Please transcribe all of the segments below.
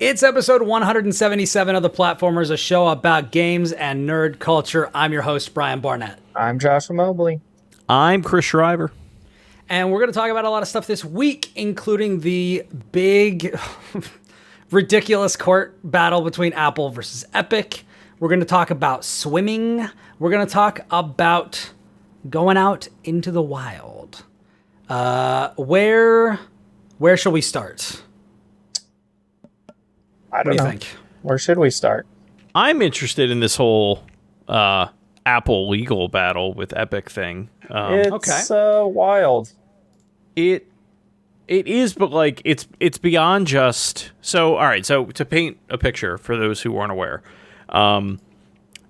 It's episode 177 of The Platformers, a show about games and nerd culture. I'm your host, Brian Barnett. I'm Joshua Mobley. I'm Chris Shriver. And we're going to talk about a lot of stuff this week, including the big, ridiculous court battle between Apple versus Epic. We're going to talk about swimming. We're going to talk about going out into the wild. Where shall we start? I don't know. Think? Where should we start? I'm interested in this whole Apple legal battle with Epic thing. It's wild. It is, but like it's beyond just so. All right, so to paint a picture for those who aren't aware,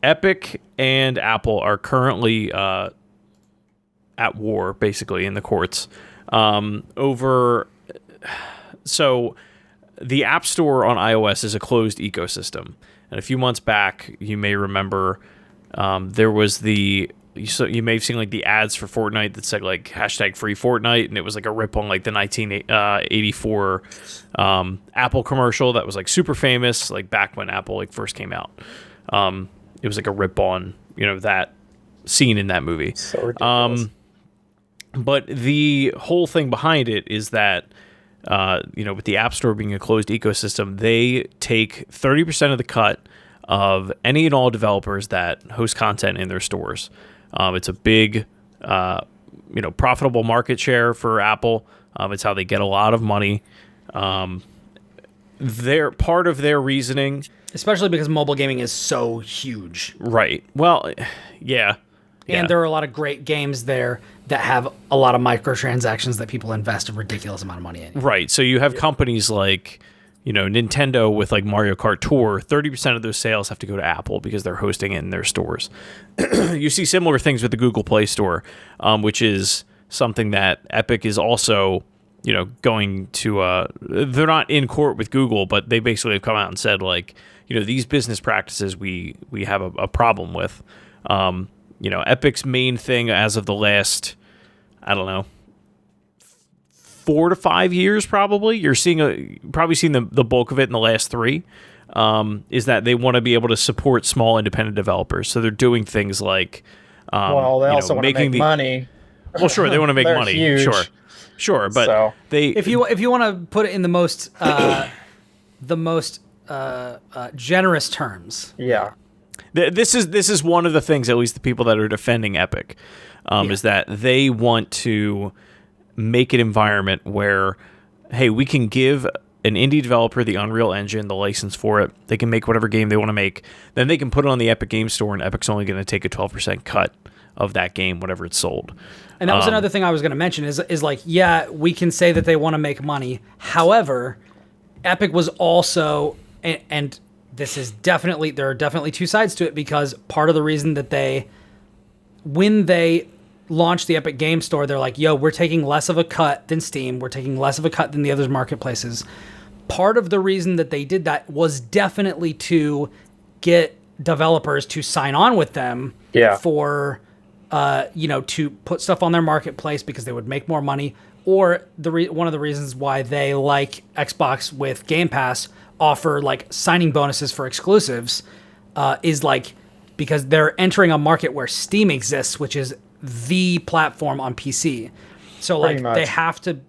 Epic and Apple are currently at war, basically in the courts over. So the App Store on iOS is a closed ecosystem, and a few months back, you may remember there was you may have seen like the ads for Fortnite that said like hashtag free Fortnite, and it was like a rip on like the 1984 Apple commercial that was like super famous, like back when Apple like first came out. It was like a rip on, that scene in that movie. So ridiculous. But the whole thing behind it is that with the App Store being a closed ecosystem, they take 30% of the cut of any and all developers that host content in their stores. It's a big, profitable market share for Apple. It's how they get a lot of money. They're part of their reasoning, Especially because mobile gaming is so huge. right? Well, yeah. And there are a lot of great games there that have a lot of microtransactions that people invest a ridiculous amount of money in. Right. So you have companies like, Nintendo with like Mario Kart Tour, 30% of those sales have to go to Apple because they're hosting it in their stores. You see similar things with the Google Play Store, which is something that Epic is also, going to, they're not in court with Google, but they basically have come out and said like, these business practices we have a problem with. Epic's main thing as of the last, 4 to 5 years, probably. You're probably seeing the bulk of it in the last 3. Is that they want to be able to support small independent developers. So they're doing things like, they also want to make money. Well, sure, they want to make money. Huge. Sure, but if you want to put it in the most generous terms, yeah. This is one of the things, at least the people that are defending Epic, is that they want to make an environment where, hey, we can give an indie developer the Unreal Engine, the license for it. They can make whatever game they want to make. Then they can put it on the Epic Game Store, and Epic's only going to take a 12% cut of that game, whatever it's sold. And that was another thing I was going to mention is like, yeah, we can say that they want to make money. However, Epic was also, and this is definitely, there are definitely two sides to it, because part of the reason that when they launched the Epic Game Store, they're like, yo, we're taking less of a cut than Steam. We're taking less of a cut than the other marketplaces. Part of the reason that they did that was definitely to get developers to sign on with them for, to put stuff on their marketplace because they would make more money. Or one of the reasons why they, like Xbox with Game Pass, offer like signing bonuses for exclusives is like because they're entering a market where Steam exists, which is the platform on PC. So like they have to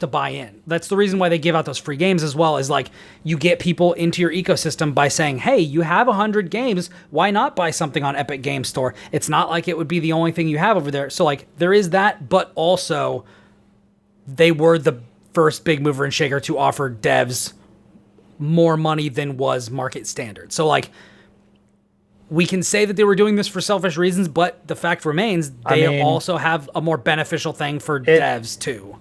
buy in. That's the reason why they give out those free games as well, is like you get people into your ecosystem by saying, hey, you have 100 games, why not buy something on Epic Game Store? It's not like it would be the only thing you have over there. So like there is that, but also they were the first big mover and shaker to offer devs more money than was market standard. So like we can say that they were doing this for selfish reasons, but the fact remains they also have a more beneficial thing for devs too.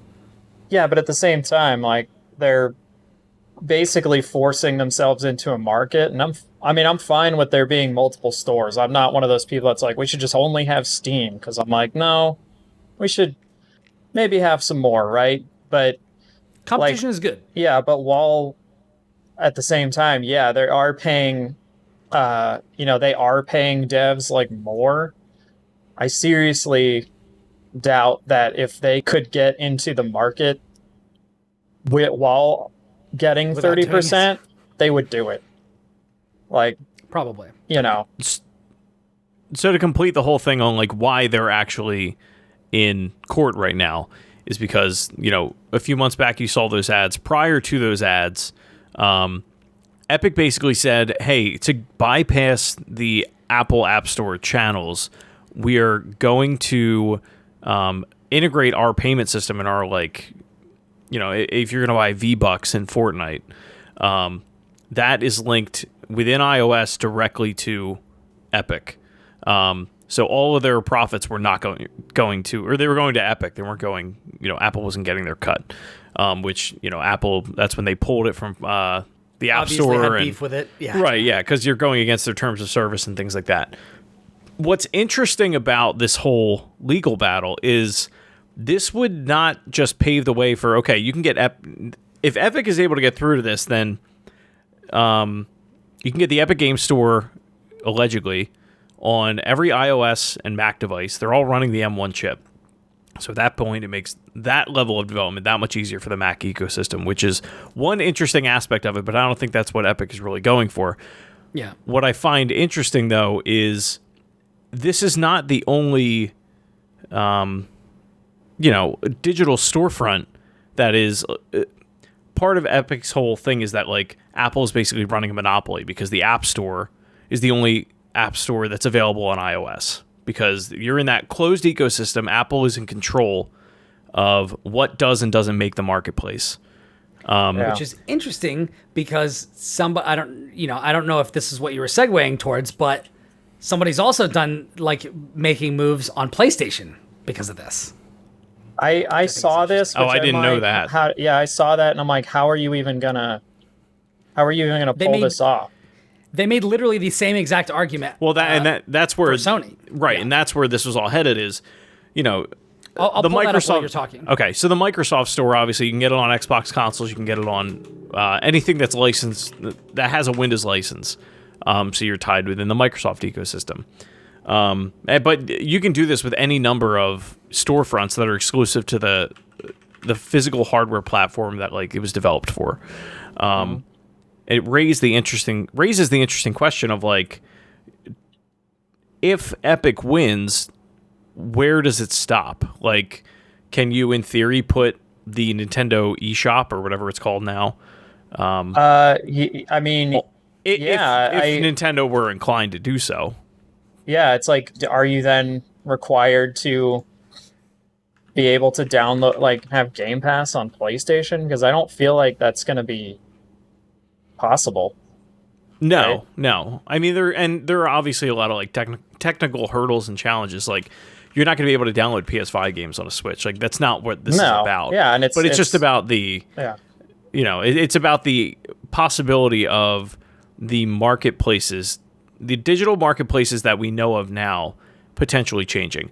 Yeah, but at the same time, like they're basically forcing themselves into a market, and I'm fine with there being multiple stores. I'm not one of those people that's like, we should just only have Steam, because I'm like, no, we should maybe have some more, right? But competition is good. Yeah, but while at the same time, yeah, they are paying devs like more. I seriously doubt that if they could get into the market while getting 30%, they would do it. Like, Probably. you know. So to complete the whole thing on like why they're actually in court right now is because, you know, a few months back you saw those ads. Prior to those ads, Epic basically said, hey, to bypass the Apple App Store channels, we are going to integrate our payment system in our, like, you know, if you're going to buy V-Bucks in Fortnite, that is linked within iOS directly to Epic. So all of their profits were not going to, or they were going to Epic. They weren't going, you know, Apple wasn't getting their cut, which, you know, Apple, that's when they pulled it from the App Obviously Store. had and beef with it. Yeah. Right, yeah, because you're going against their terms of service and things like that. What's interesting about this whole legal battle is this would not just pave the way for, okay, you can get, if Epic is able to get through to this, then you can get the Epic Game Store, allegedly, on every iOS and Mac device. They're all running the M1 chip. So at that point, it makes that level of development that much easier for the Mac ecosystem, which is one interesting aspect of it, but I don't think that's what Epic is really going for. Yeah. What I find interesting, though, is this is not the only, you know, digital storefront that is... part of Epic's whole thing is that, like, Apple is basically running a monopoly because the App Store is the only app store that's available on iOS. Because you're in that closed ecosystem, Apple is in control of what does and doesn't make the marketplace. Which is interesting because I don't know if this is what you were segueing towards, but somebody's also done, like, making moves on PlayStation because of this. I saw this. Oh, I didn't know that. I saw that, and I'm like, how are you even gonna pull this off? They made literally the same exact argument. Well, that's where Sony, right, yeah. And that's where this was all headed. Is, you know, I'll the pull that up while Microsoft. You're talking. Okay, so the Microsoft Store, obviously, you can get it on Xbox consoles. You can get it on anything that's licensed that has a Windows license. So you're tied within the Microsoft ecosystem. But you can do this with any number of storefronts that are exclusive to the physical hardware platform that, like, it was developed for. It raises the interesting question of, like, if Epic wins, where does it stop? Like, can you, in theory, put the Nintendo eShop or whatever it's called now? I mean, if Nintendo were inclined to do so. Yeah, it's like, are you then required to be able to download, like, have Game Pass on PlayStation? Because I don't feel like that's going to be possible. No, right? No. I mean, there are obviously a lot of, like, technical hurdles and challenges. Like, you're not going to be able to download PS5 games on a Switch. Like, that's not what this is about. Yeah, and it's just about the, you know, it's about the possibility of the marketplaces, the digital marketplaces that we know of now, potentially changing.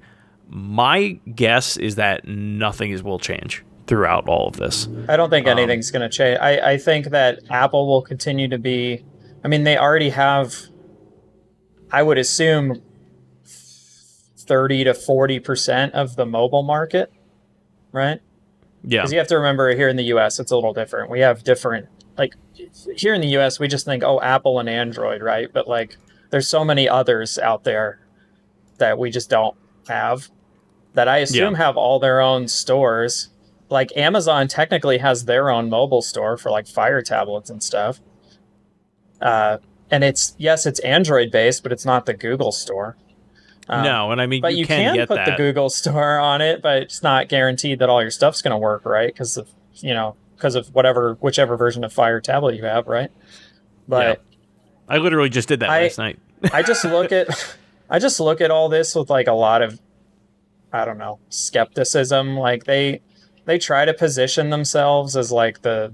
My guess is that nothing will change throughout all of this. I don't think anything's going to change. I think that Apple will continue to be... I mean, they already have, I would assume, 30 to 40% of the mobile market, right? Yeah. Because you have to remember, here in the US, it's a little different. We have different... Like, here in the US, we just think, oh, Apple and Android, right? But, like, there's so many others out there that we just don't have, that I assume have all their own stores. Like, Amazon technically has their own mobile store for, like, Fire tablets and stuff. And it's Android based, but it's not the Google store. No, and I mean, but you can get put that. the Google store on it, but it's not guaranteed that all your stuff's going to work, right? Because of whichever version of Fire tablet you have, right? But I literally just did that last night. I just look at all this with, like, a lot of, I don't know, skepticism. Like, they try to position themselves as, like, or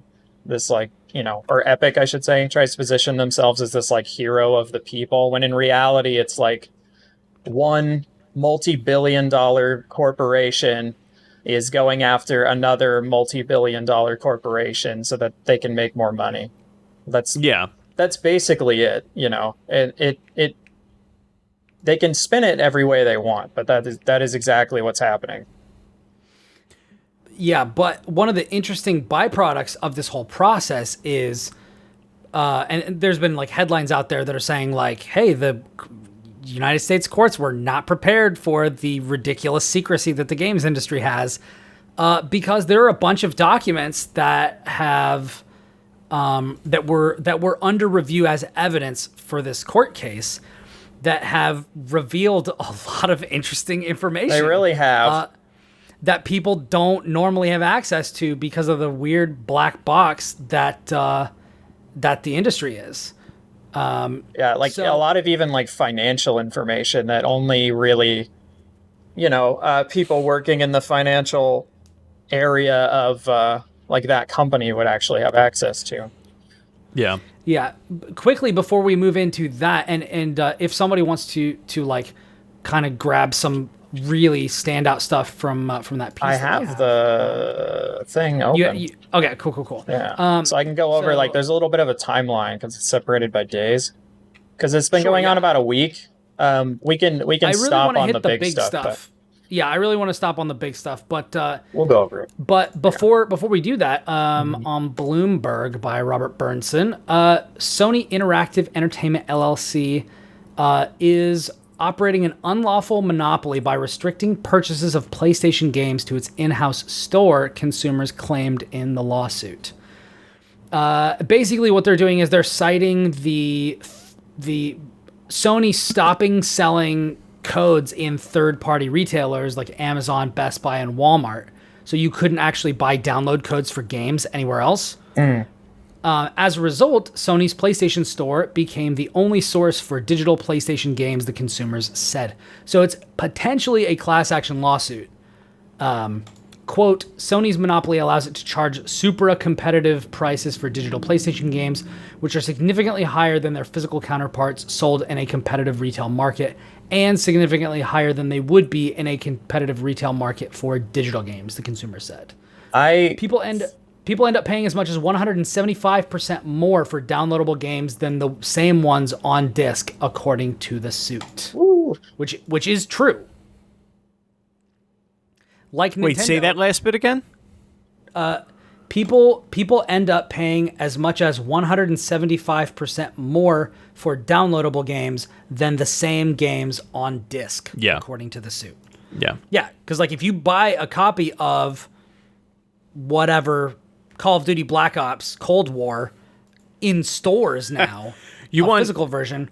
Epic, I should say, tries to position themselves as this, like, hero of the people, when in reality it's like one multi-billion-dollar corporation is going after another multi-billion-dollar corporation so that they can make more money. That's basically it, you know. It they can spin it every way they want, but that is exactly what's happening. Yeah, but one of the interesting byproducts of this whole process is and there's been like headlines out there that are saying like, hey, the United States courts were not prepared for the ridiculous secrecy that the games industry has, because there are a bunch of documents that have that were under review as evidence for this court case that have revealed a lot of interesting information. They really have. That people don't normally have access to because of the weird black box that that the industry is. A lot of even like financial information that only really, people working in the financial area of like that company would actually have access to. Yeah. Yeah. Quickly before we move into that, and if somebody wants to like kind of grab some really standout stuff from that piece, I have the thing open. Okay. Cool. Yeah. So I can go over like there's a little bit of a timeline because it's separated by days. Because it's been going on about a week. We can really stop on the big stuff. Yeah, I really want to stop on the big stuff, but we'll go over it. But before we do that, on Bloomberg by Robert Burnson, Sony Interactive Entertainment LLC is operating an unlawful monopoly by restricting purchases of PlayStation games to its in-house store, consumers claimed in the lawsuit. Basically, what they're doing is they're citing the Sony stopping selling codes in third-party retailers like Amazon, Best Buy, and Walmart. So you couldn't actually buy download codes for games anywhere else. As a result, Sony's PlayStation Store became the only source for digital PlayStation games, the consumers said. So it's potentially a class action lawsuit. Quote, Sony's monopoly allows it to charge super competitive prices for digital PlayStation games, which are significantly higher than their physical counterparts sold in a competitive retail market, and significantly higher than they would be in a competitive retail market for digital games, the consumer said. People end up paying as much as 175% more for downloadable games than the same ones on disc, according to the suit. Ooh. Which is true. Like Nintendo, wait, say that last bit again? People end up paying as much as 175% more for downloadable games than the same games on disc, according to the suit. Yeah, because like if you buy a copy of whatever Call of Duty Black Ops Cold War in stores now, physical version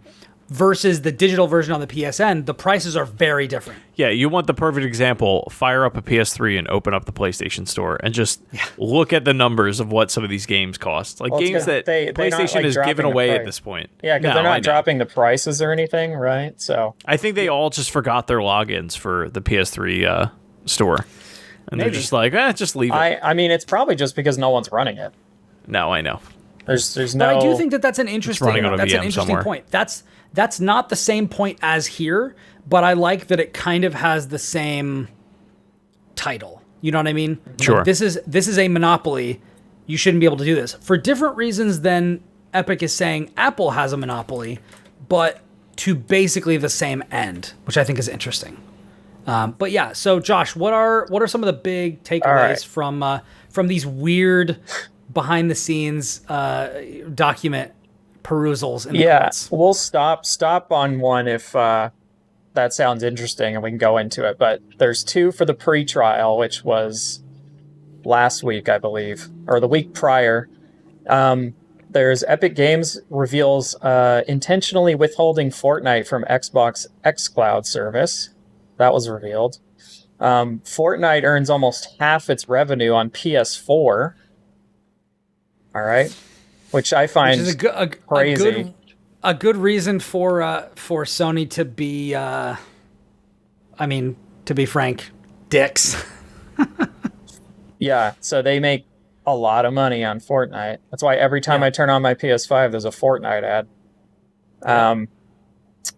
versus the digital version on the PSN, the prices are very different. Yeah, you want the perfect example. Fire up a PS3 and open up the PlayStation Store and just look at the numbers of what some of these games cost. Like games that PlayStation has given away at this point. Yeah, because they're not dropping the prices or anything, right? So I think they all just forgot their logins for the PS3 store. And they're just like, just leave it. I mean, it's probably just because no one's running it. No, I know. There's no... But I do think that's an interesting somewhere. point. That's not the same point as here, but I like that it kind of has the same title. You know what I mean? Sure. Like, this is a monopoly. You shouldn't be able to do this for different reasons than Epic is saying Apple has a monopoly, but to basically the same end, which I think is interesting. But yeah, so Josh, what are some of the big takeaways from these weird behind the scenes document perusals in the courts? We'll stop on one if that sounds interesting and we can go into it, but there's two for the pre-trial, which was last week, I believe, or the week prior. There's Epic Games reveals intentionally withholding Fortnite from Xbox xCloud service. That was revealed. Fortnite earns almost half its revenue on PS4. All right. Which I find crazy. A good reason for Sony to be, to be frank, dicks. Yeah, so they make a lot of money on Fortnite. That's why every time I turn on my PS5, there's a Fortnite ad.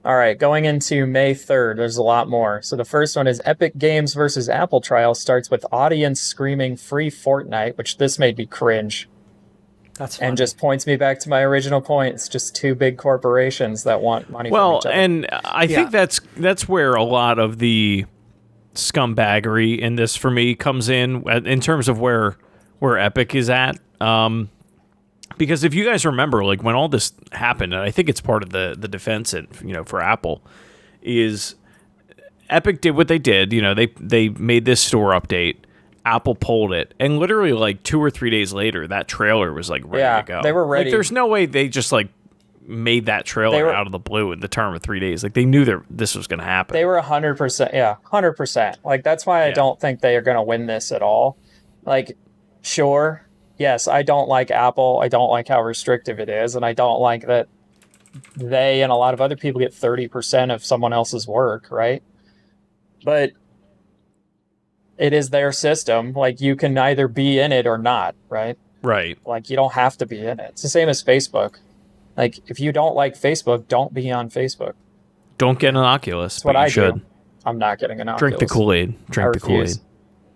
All right, going into May 3rd, there's a lot more. So the first one is Epic Games versus Apple trial starts with audience screaming free Fortnite, which this made me cringe. That's funny. And just points me back to my original point. It's just two big corporations that want money from each other. And I think that's where a lot of the scumbaggery in this for me comes in terms of where Epic is at. Because if you guys remember, like when all this happened, and I think it's part of the defense, for Apple, is Epic did what they did. They made this store update. Apple pulled it, and literally like 2 or 3 days later, that trailer was like ready to go. They were ready. Like, there's no way they just like made that trailer out of the blue in the term of 3 days. Like they knew that this was going to happen. They were 100%. Yeah, 100%. Like that's why I don't think they are going to win this at all. Like, sure. Yes, I don't like Apple. I don't like how restrictive it is, and I don't like that they and a lot of other people get 30% of someone else's work, right? But it is their system. Like, you can either be in it or not, right? Right. Like, you don't have to be in it. It's the same as Facebook. Like, if you don't like Facebook, don't be on Facebook. Don't get an Oculus. That's what I should. do. I'm not getting an Oculus. Drink the Kool-Aid. Drink the Kool-Aid.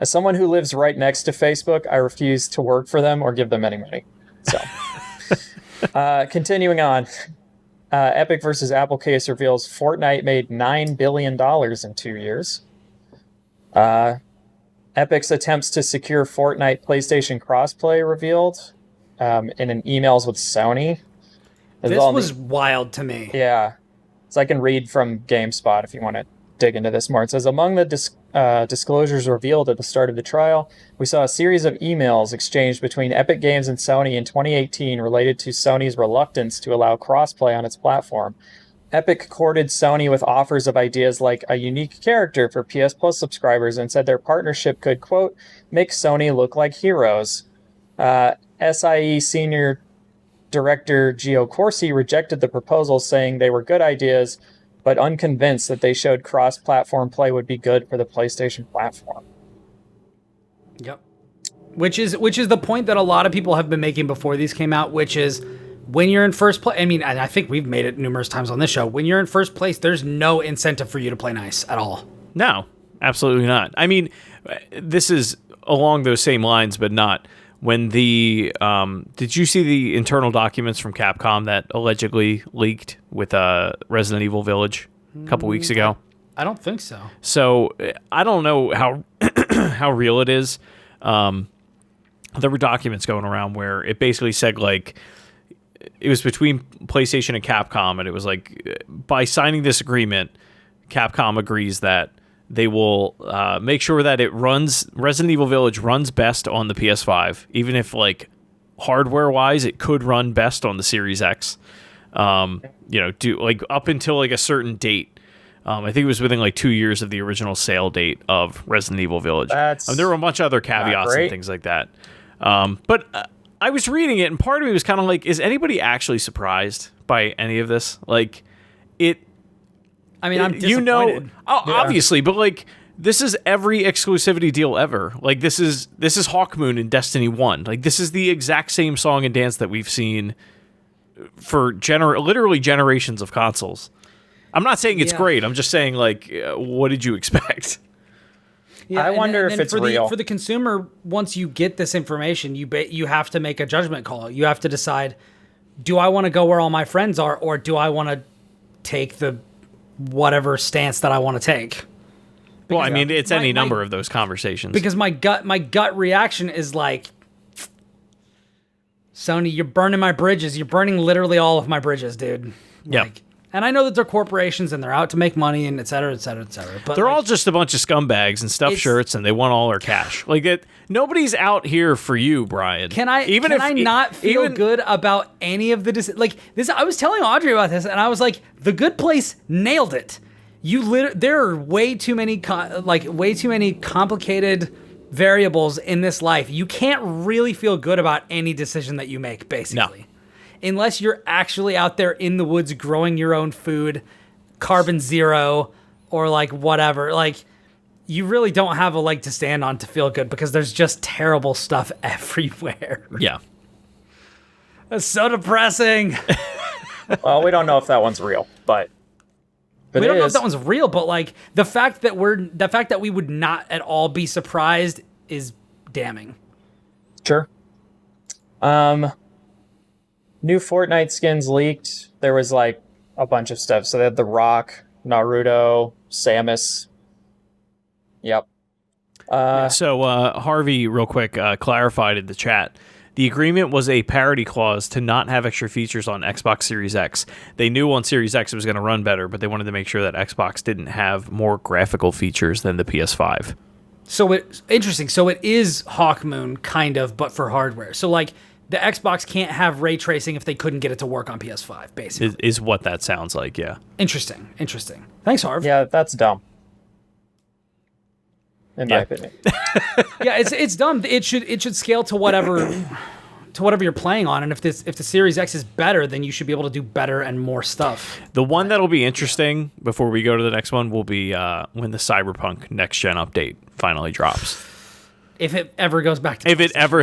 As someone who lives right next to Facebook, I refuse to work for them or give them any money. So, continuing on, Epic versus Apple case reveals Fortnite made $9 billion in 2 years. Epic's attempts to secure Fortnite PlayStation crossplay revealed in an emails with Sony. This was wild to me. Yeah. So I can read from GameSpot if you want to dig into this more. It says, among the disclosures revealed at the start of the trial, we saw a series of emails exchanged between Epic Games and Sony in 2018 related to Sony's reluctance to allow crossplay on its platform. Epic courted Sony with offers of ideas like a unique character for PS Plus subscribers and said their partnership could, quote, make Sony look like heroes. SIE senior director Gio Corsi rejected the proposal, saying they were good ideas, but unconvinced that they showed cross-platform play would be good for the PlayStation platform. Yep. Which is the point that a lot of people have been making before these came out, which is when you're in first place. I mean, and I think we've made it numerous times on this show. When you're in first place, there's no incentive for you to play nice at all. No, absolutely not. I mean, this is along those same lines, but not. When the did you see the internal documents from Capcom that allegedly leaked with Resident Evil Village a couple weeks ago? I don't think so. So I don't know how how real it is. There were documents going around where it basically said like it was between PlayStation and Capcom, and it was like by signing this agreement, Capcom agrees that they will make sure that Resident Evil Village runs best on the PS5, even if like hardware-wise it could run best on the Series X. Do like up until like a certain date. I think it was within like 2 years of the original sale date of Resident Evil Village. There were a bunch of other caveats and things like that. But I was reading it, and part of me was kind of like, is anybody actually surprised by any of this? Like, I mean, I'm disappointed. Obviously, but like this is every exclusivity deal ever. Like this is Hawkmoon in Destiny 1. Like this is the exact same song and dance that we've seen for literally generations of consoles. I'm not saying it's great. I'm just saying like what did you expect? Yeah, I wonder if it's real. For the consumer, once you get this information, you have to make a judgment call. You have to decide, do I want to go where all my friends are, or do I want to take the whatever stance that I want to take? Well, I mean, it's any number of those conversations. Because my gut reaction is like, Sony, you're burning my bridges. You're burning literally all of my bridges, dude. Yeah. Like, and I know that they're corporations and they're out to make money and et cetera, et cetera, et cetera. But they're all just a bunch of scumbags and stuffed shirts, and they want all our cash. Like it, nobody's out here for you, Brian. Can I not feel good about any of the like this? I was telling Audrey about this, and I was like, The Good Place nailed it. There are way too many complicated variables in this life. You can't really feel good about any decision that you make, basically. No. Unless you're actually out there in the woods growing your own food, carbon zero, or like whatever. Like, you really don't have a leg to stand on to feel good because there's just terrible stuff everywhere. Yeah. That's so depressing. Well, we don't know if that one's real, but we don't know if that one's real, but like the fact that we would not at all be surprised is damning. Sure. New Fortnite skins leaked. There was like a bunch of stuff. So they had The Rock, Naruto, Samus. Yep. So Harvey, real quick, clarified in the chat. The agreement was a parity clause to not have extra features on Xbox Series X. They knew on Series X it was going to run better, but they wanted to make sure that Xbox didn't have more graphical features than the PS5. So it's interesting. So it is Hawkmoon, kind of, but for hardware. So, like, the Xbox can't have ray tracing if they couldn't get it to work on PS5, basically. Is what that sounds like, yeah. Interesting. Thanks, Harv. Yeah, that's dumb. In my opinion. Yeah, it's dumb. It should scale to whatever you're playing on, and if the Series X is better, then you should be able to do better and more stuff. The one that'll be interesting before we go to the next one will be when the Cyberpunk next gen update finally drops. If it ever goes back to if it ever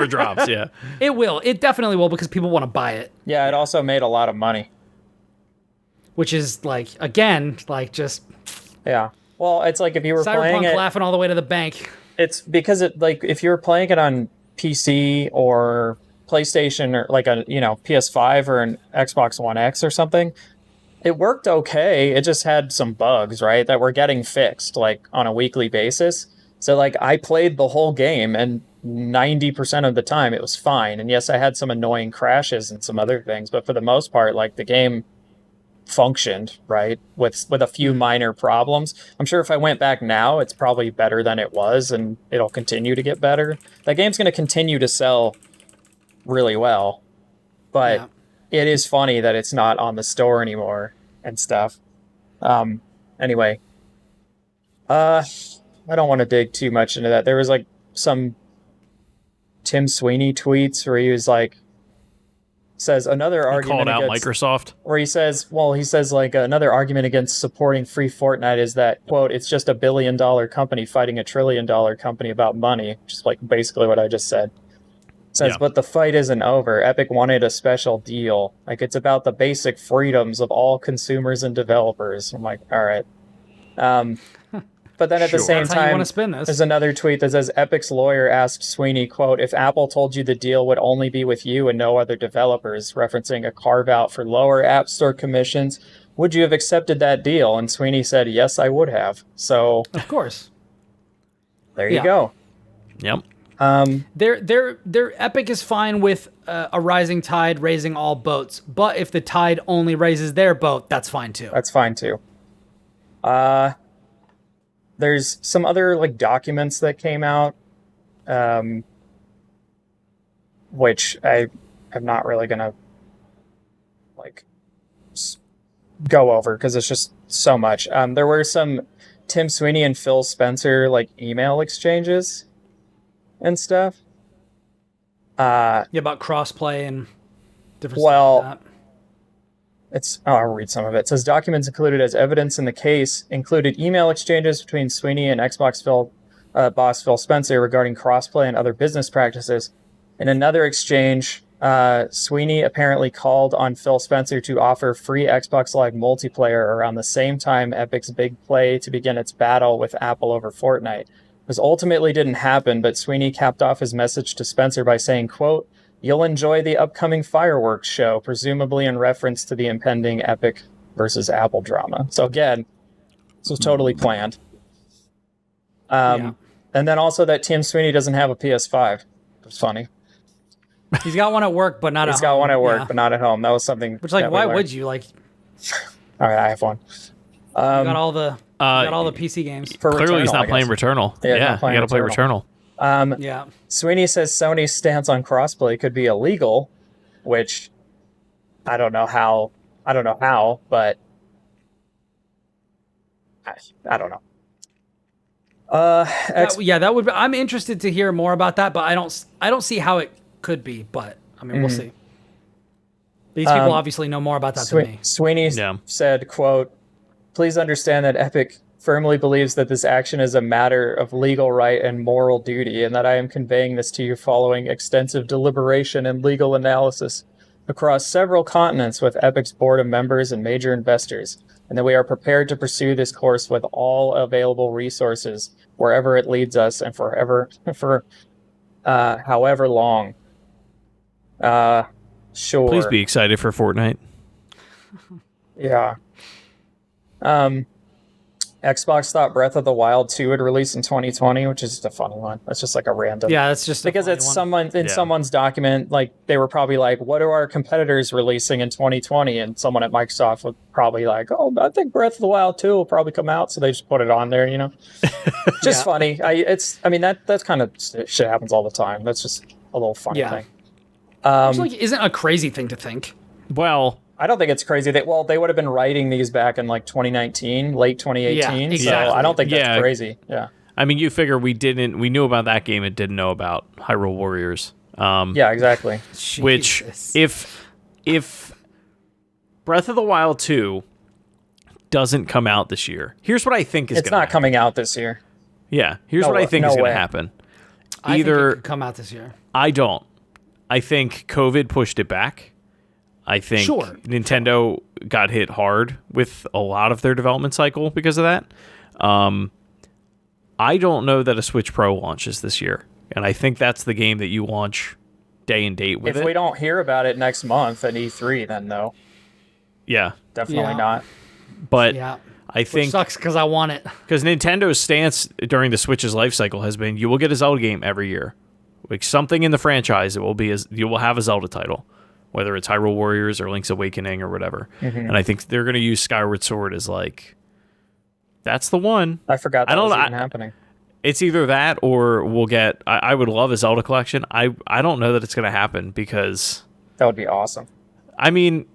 drops, yeah. It will. It definitely will, because people want to buy it. Yeah, it also made a lot of money. Which is like, again, like just Yeah. Well, it's like if you were playing Cyberpunk it, laughing all the way to the bank. it's because it, like, if you were playing it on PC or PlayStation or like a, PS5 or an Xbox One X or something, it worked okay. It just had some bugs, right, that were getting fixed like on a weekly basis. So like I played the whole game and 90% of the time it was fine. And yes, I had some annoying crashes and some other things, but for the most part, like, the game functioned, right, with a few minor problems. I'm sure if I went back now, it's probably better than it was, and it'll continue to get better. That game's going to continue to sell really well, but it is funny that it's not on the store anymore and stuff. Anyway, I don't want to dig too much into that. There was like some Tim Sweeney tweets where he was like, says another argument called out against Microsoft, where he says like another argument against supporting free Fortnite is that, quote, it's just $1 billion company fighting $1 trillion company about money, which is like basically what I just said. Says, but the fight isn't over. Epic wanted a special deal. Like, it's about the basic freedoms of all consumers and developers. I'm like, all right. But then at the same That's how you time, want to spin this. there's another tweet that says, Epic's lawyer asked Sweeney, quote, if Apple told you the deal would only be with you and no other developers, referencing a carve-out for lower App Store commissions, would you have accepted that deal? And Sweeney said, yes, I would have. So, of course. There you go. Yep. Their Epic is fine with a rising tide raising all boats, but if the tide only raises their boat, that's fine too. That's fine too. There's some other like documents that came out, which I'm not really gonna like go over because it's just so much. There were some Tim Sweeney and Phil Spencer like email exchanges and stuff. About crossplay and different stuff like that. I'll read some of it. It says documents included as evidence in the case included email exchanges between Sweeney and Xbox boss Phil Spencer regarding crossplay and other business practices. In another exchange, Sweeney apparently called on Phil Spencer to offer free Xbox Live multiplayer around the same time Epic's big play to begin its battle with Apple over Fortnite. This ultimately didn't happen, but Sweeney capped off his message to Spencer by saying, quote, you'll enjoy the upcoming fireworks show, presumably in reference to the impending Epic versus Apple drama. So again, this was totally planned. And then also that Tim Sweeney doesn't have a PS5. It's funny. He's got one at work, but not at home. He's got one at work, but not at home. That was something. Which, like, why would you? Like, all right, I have one. You got all the PC games. Clearly, he's not playing Returnal. Yeah, you got to play Returnal. Sweeney says Sony's stance on crossplay could be illegal, which I don't know how, but I don't know. That would be, I'm interested to hear more about that, but I don't see how it could be, but I mean, we'll see. These people obviously know more about that than me. Sweeney said, quote, please understand that Epic firmly believes that this action is a matter of legal right and moral duty, and that I am conveying this to you following extensive deliberation and legal analysis across several continents with Epic's board of members and major investors, and that we are prepared to pursue this course with all available resources wherever it leads us and for however long. Sure. Please be excited for Fortnite. Yeah. Xbox thought Breath of the Wild 2 would release in 2020, which is just a funny one. That's just like a random. Yeah, that's just because it's someone's document. Like they were probably like, "What are our competitors releasing in 2020?" And someone at Microsoft would probably like, "Oh, I think Breath of the Wild 2 will probably come out," so they just put it on there. Just funny. That kind of shit happens all the time. That's just a little funny thing. Which isn't a crazy thing to think. Well, I don't think it's crazy. They would have been writing these back in like 2019, late 2018. Yeah, exactly. So I don't think that's crazy. Yeah. I mean, you figure we knew about that game and didn't know about Hyrule Warriors. Yeah, exactly. Which, if Breath of the Wild 2 doesn't come out this year, here's what I think is going to happen. It's not coming out this year. Yeah, here's what I think is going to happen. I think it could come out this year. I don't. I think COVID pushed it back. I think Nintendo got hit hard with a lot of their development cycle because of that. I don't know that a Switch Pro launches this year, and I think that's the game that you launch day and date with. If we don't hear about it next month at E3, then no. Yeah. Definitely not. But I think... Which sucks because I want it. Because Nintendo's stance during the Switch's life cycle has been, you will get a Zelda game every year. Like something in the franchise, you will have a Zelda title. Whether it's Hyrule Warriors or Link's Awakening or whatever. Mm-hmm. And I think they're going to use Skyward Sword as like, that's the one. I forgot that was even happening. It's either that or we'll get, I would love a Zelda collection. I don't know that it's going to happen because... That would be awesome. I mean,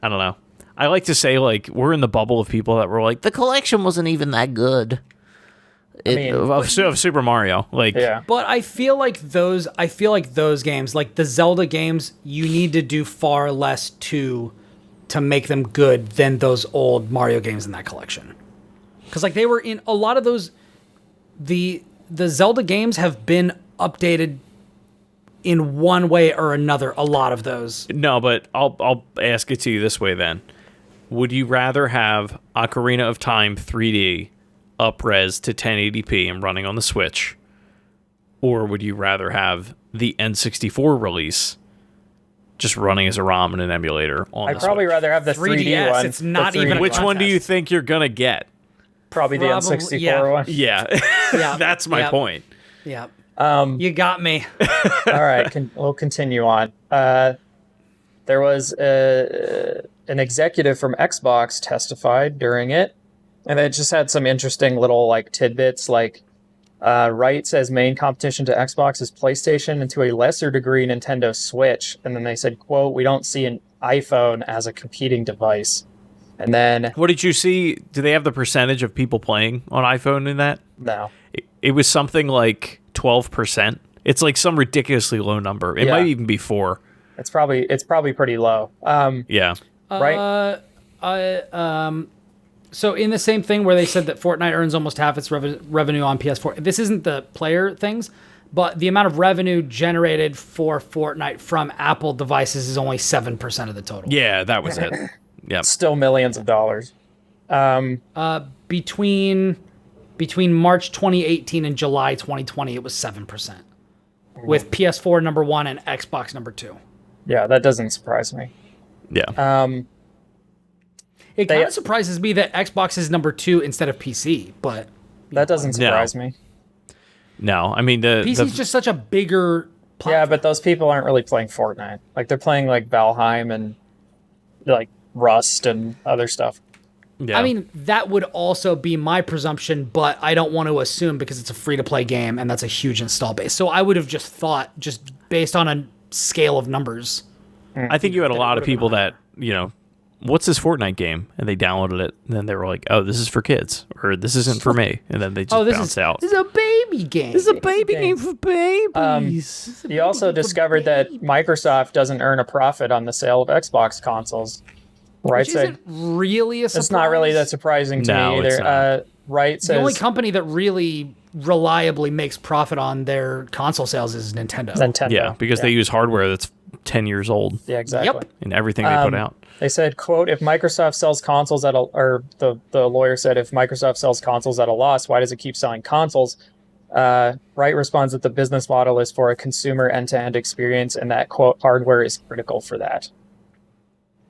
I don't know. I like to say like, we're in the bubble of people that were like, the collection wasn't even that good. Of Super Mario, but I feel like those games, like the Zelda games, you need to do far less to make them good than those old Mario games in that collection. Because like they were in a lot of those, the Zelda games have been updated in one way or another. A lot of those. No, but I'll ask it to you this way then: would you rather have Ocarina of Time 3D? Up-res to 1080p and running on the Switch, or would you rather have the N64 release just running as a ROM in an emulator on the Switch? I'd probably rather have the 3D one. It's not even. Which one do you think you're gonna get? Probably the N64 one. Yeah, that's my point. Yeah, you got me. All right, we'll continue on. There was an executive from Xbox testified during it. And it just had some interesting little like tidbits, like Wright says main competition to Xbox is PlayStation and to a lesser degree Nintendo Switch. And then they said, quote, we don't see an iPhone as a competing device. And then... What did you see? Do they have the percentage of people playing on iPhone in that? No. It was something like 12%. It's like some ridiculously low number. It might even be 4. It's probably pretty low. Yeah. Right? So in the same thing where they said that Fortnite earns almost half its revenue on PS4, this isn't the player things, but the amount of revenue generated for Fortnite from Apple devices is only 7% of the total. Yeah, that was it. Yeah, still millions of dollars. Between March 2018 and July 2020, it was 7%, with PS4 number 1 and Xbox number 2. Yeah, that doesn't surprise me. Yeah. It kind of surprises me that Xbox is number 2 instead of PC, but... That doesn't surprise me. No, I mean... PC's just such a bigger platform. Yeah, but those people aren't really playing Fortnite. Like, they're playing, like, Valheim and, like, Rust and other stuff. Yeah. I mean, that would also be my presumption, but I don't want to assume because it's a free-to-play game, and that's a huge install base. So I would have just thought, just based on a scale of numbers... I think you had a lot of people that, what's this Fortnite game? And they downloaded it, and then they were like, oh, this is for kids, or this isn't for me. And then they just bounced out. This is a baby game. This is a baby game for babies. You also discovered that Microsoft doesn't earn a profit on the sale of Xbox consoles. Right? Which isn't really a surprise. It's not really that surprising to me either. Right says... The only company that really reliably makes profit on their console sales is Nintendo. Yeah, because they use hardware that's 10 years old. Yeah, exactly. Yep. In everything they put out. They said, quote, if Microsoft sells consoles at a... Or the lawyer said, if Microsoft sells consoles at a loss, why does it keep selling consoles? Wright responds that the business model is for a consumer end-to-end experience and that, quote, hardware is critical for that.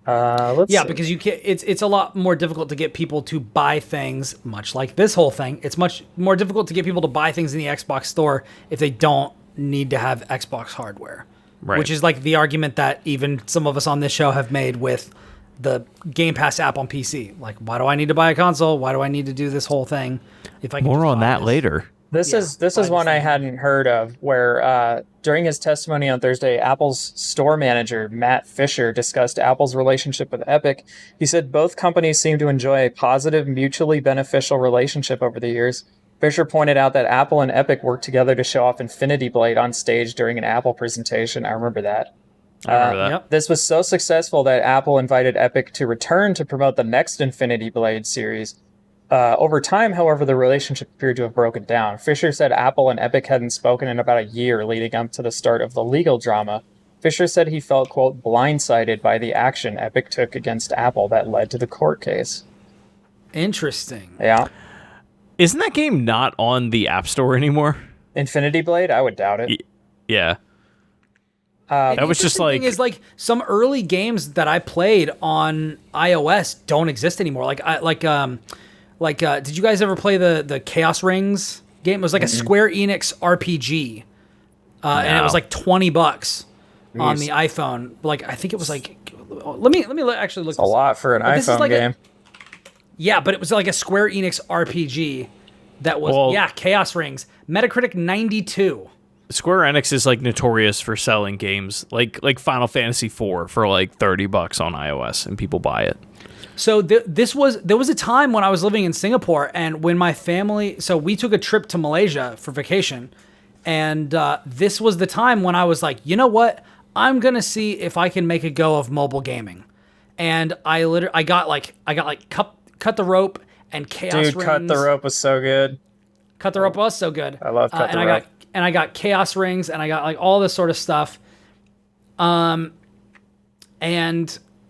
Let's see. because you can't. It's a lot more difficult to get people to buy things. Much like this whole thing, it's much more difficult to get people to buy things in the Xbox store if they don't need to have Xbox hardware. Right. Which is like the argument that even some of us on this show have made with the Game Pass app on PC. Like, why do I need to buy a console? Why do I need to do this whole thing? If I can More just on buy that this? later. This is one I hadn't heard of, where during his testimony on Thursday, Apple's store manager, Matt Fisher, discussed Apple's relationship with Epic. He said both companies seem to enjoy a positive, mutually beneficial relationship over the years. Fisher pointed out that Apple and Epic worked together to show off Infinity Blade on stage during an Apple presentation. I remember that. I remember that. Yep. This was so successful that Apple invited Epic to return to promote the next Infinity Blade series. Over time, however, the relationship appeared to have broken down. Fisher said Apple and Epic hadn't spoken in about a year leading up to the start of the legal drama. Fisher said he felt, quote, blindsided by the action Epic took against Apple that led to the court case. Interesting. Yeah. Isn't that game not on the App Store anymore? Infinity Blade? I would doubt it. Yeah. That was just like- thing is like some early games that I played on iOS don't exist anymore. Did you guys ever play the Chaos Rings game? It was like a Square Enix RPG, and it was like $20 on the iPhone. Like I think it was like, let me actually look. It's a lot for an This is iPhone like game. Yeah, but it was like a Square Enix RPG that was Chaos Rings. Metacritic 92. Square Enix is like notorious for selling games like Final Fantasy IV for like $30 on iOS, and people buy it. So there was a time when I was living in Singapore, and when my family, so we took a trip to Malaysia for vacation, and this was the time when I was like, you know what, I'm gonna see if I can make a go of mobile gaming, and I got Cut the Rope and Chaos Rings. Dude, Cut the Rope was so good. Cut the Rope was so good. I love Cut the Rope. I got Chaos Rings, and I got like all this sort of stuff. And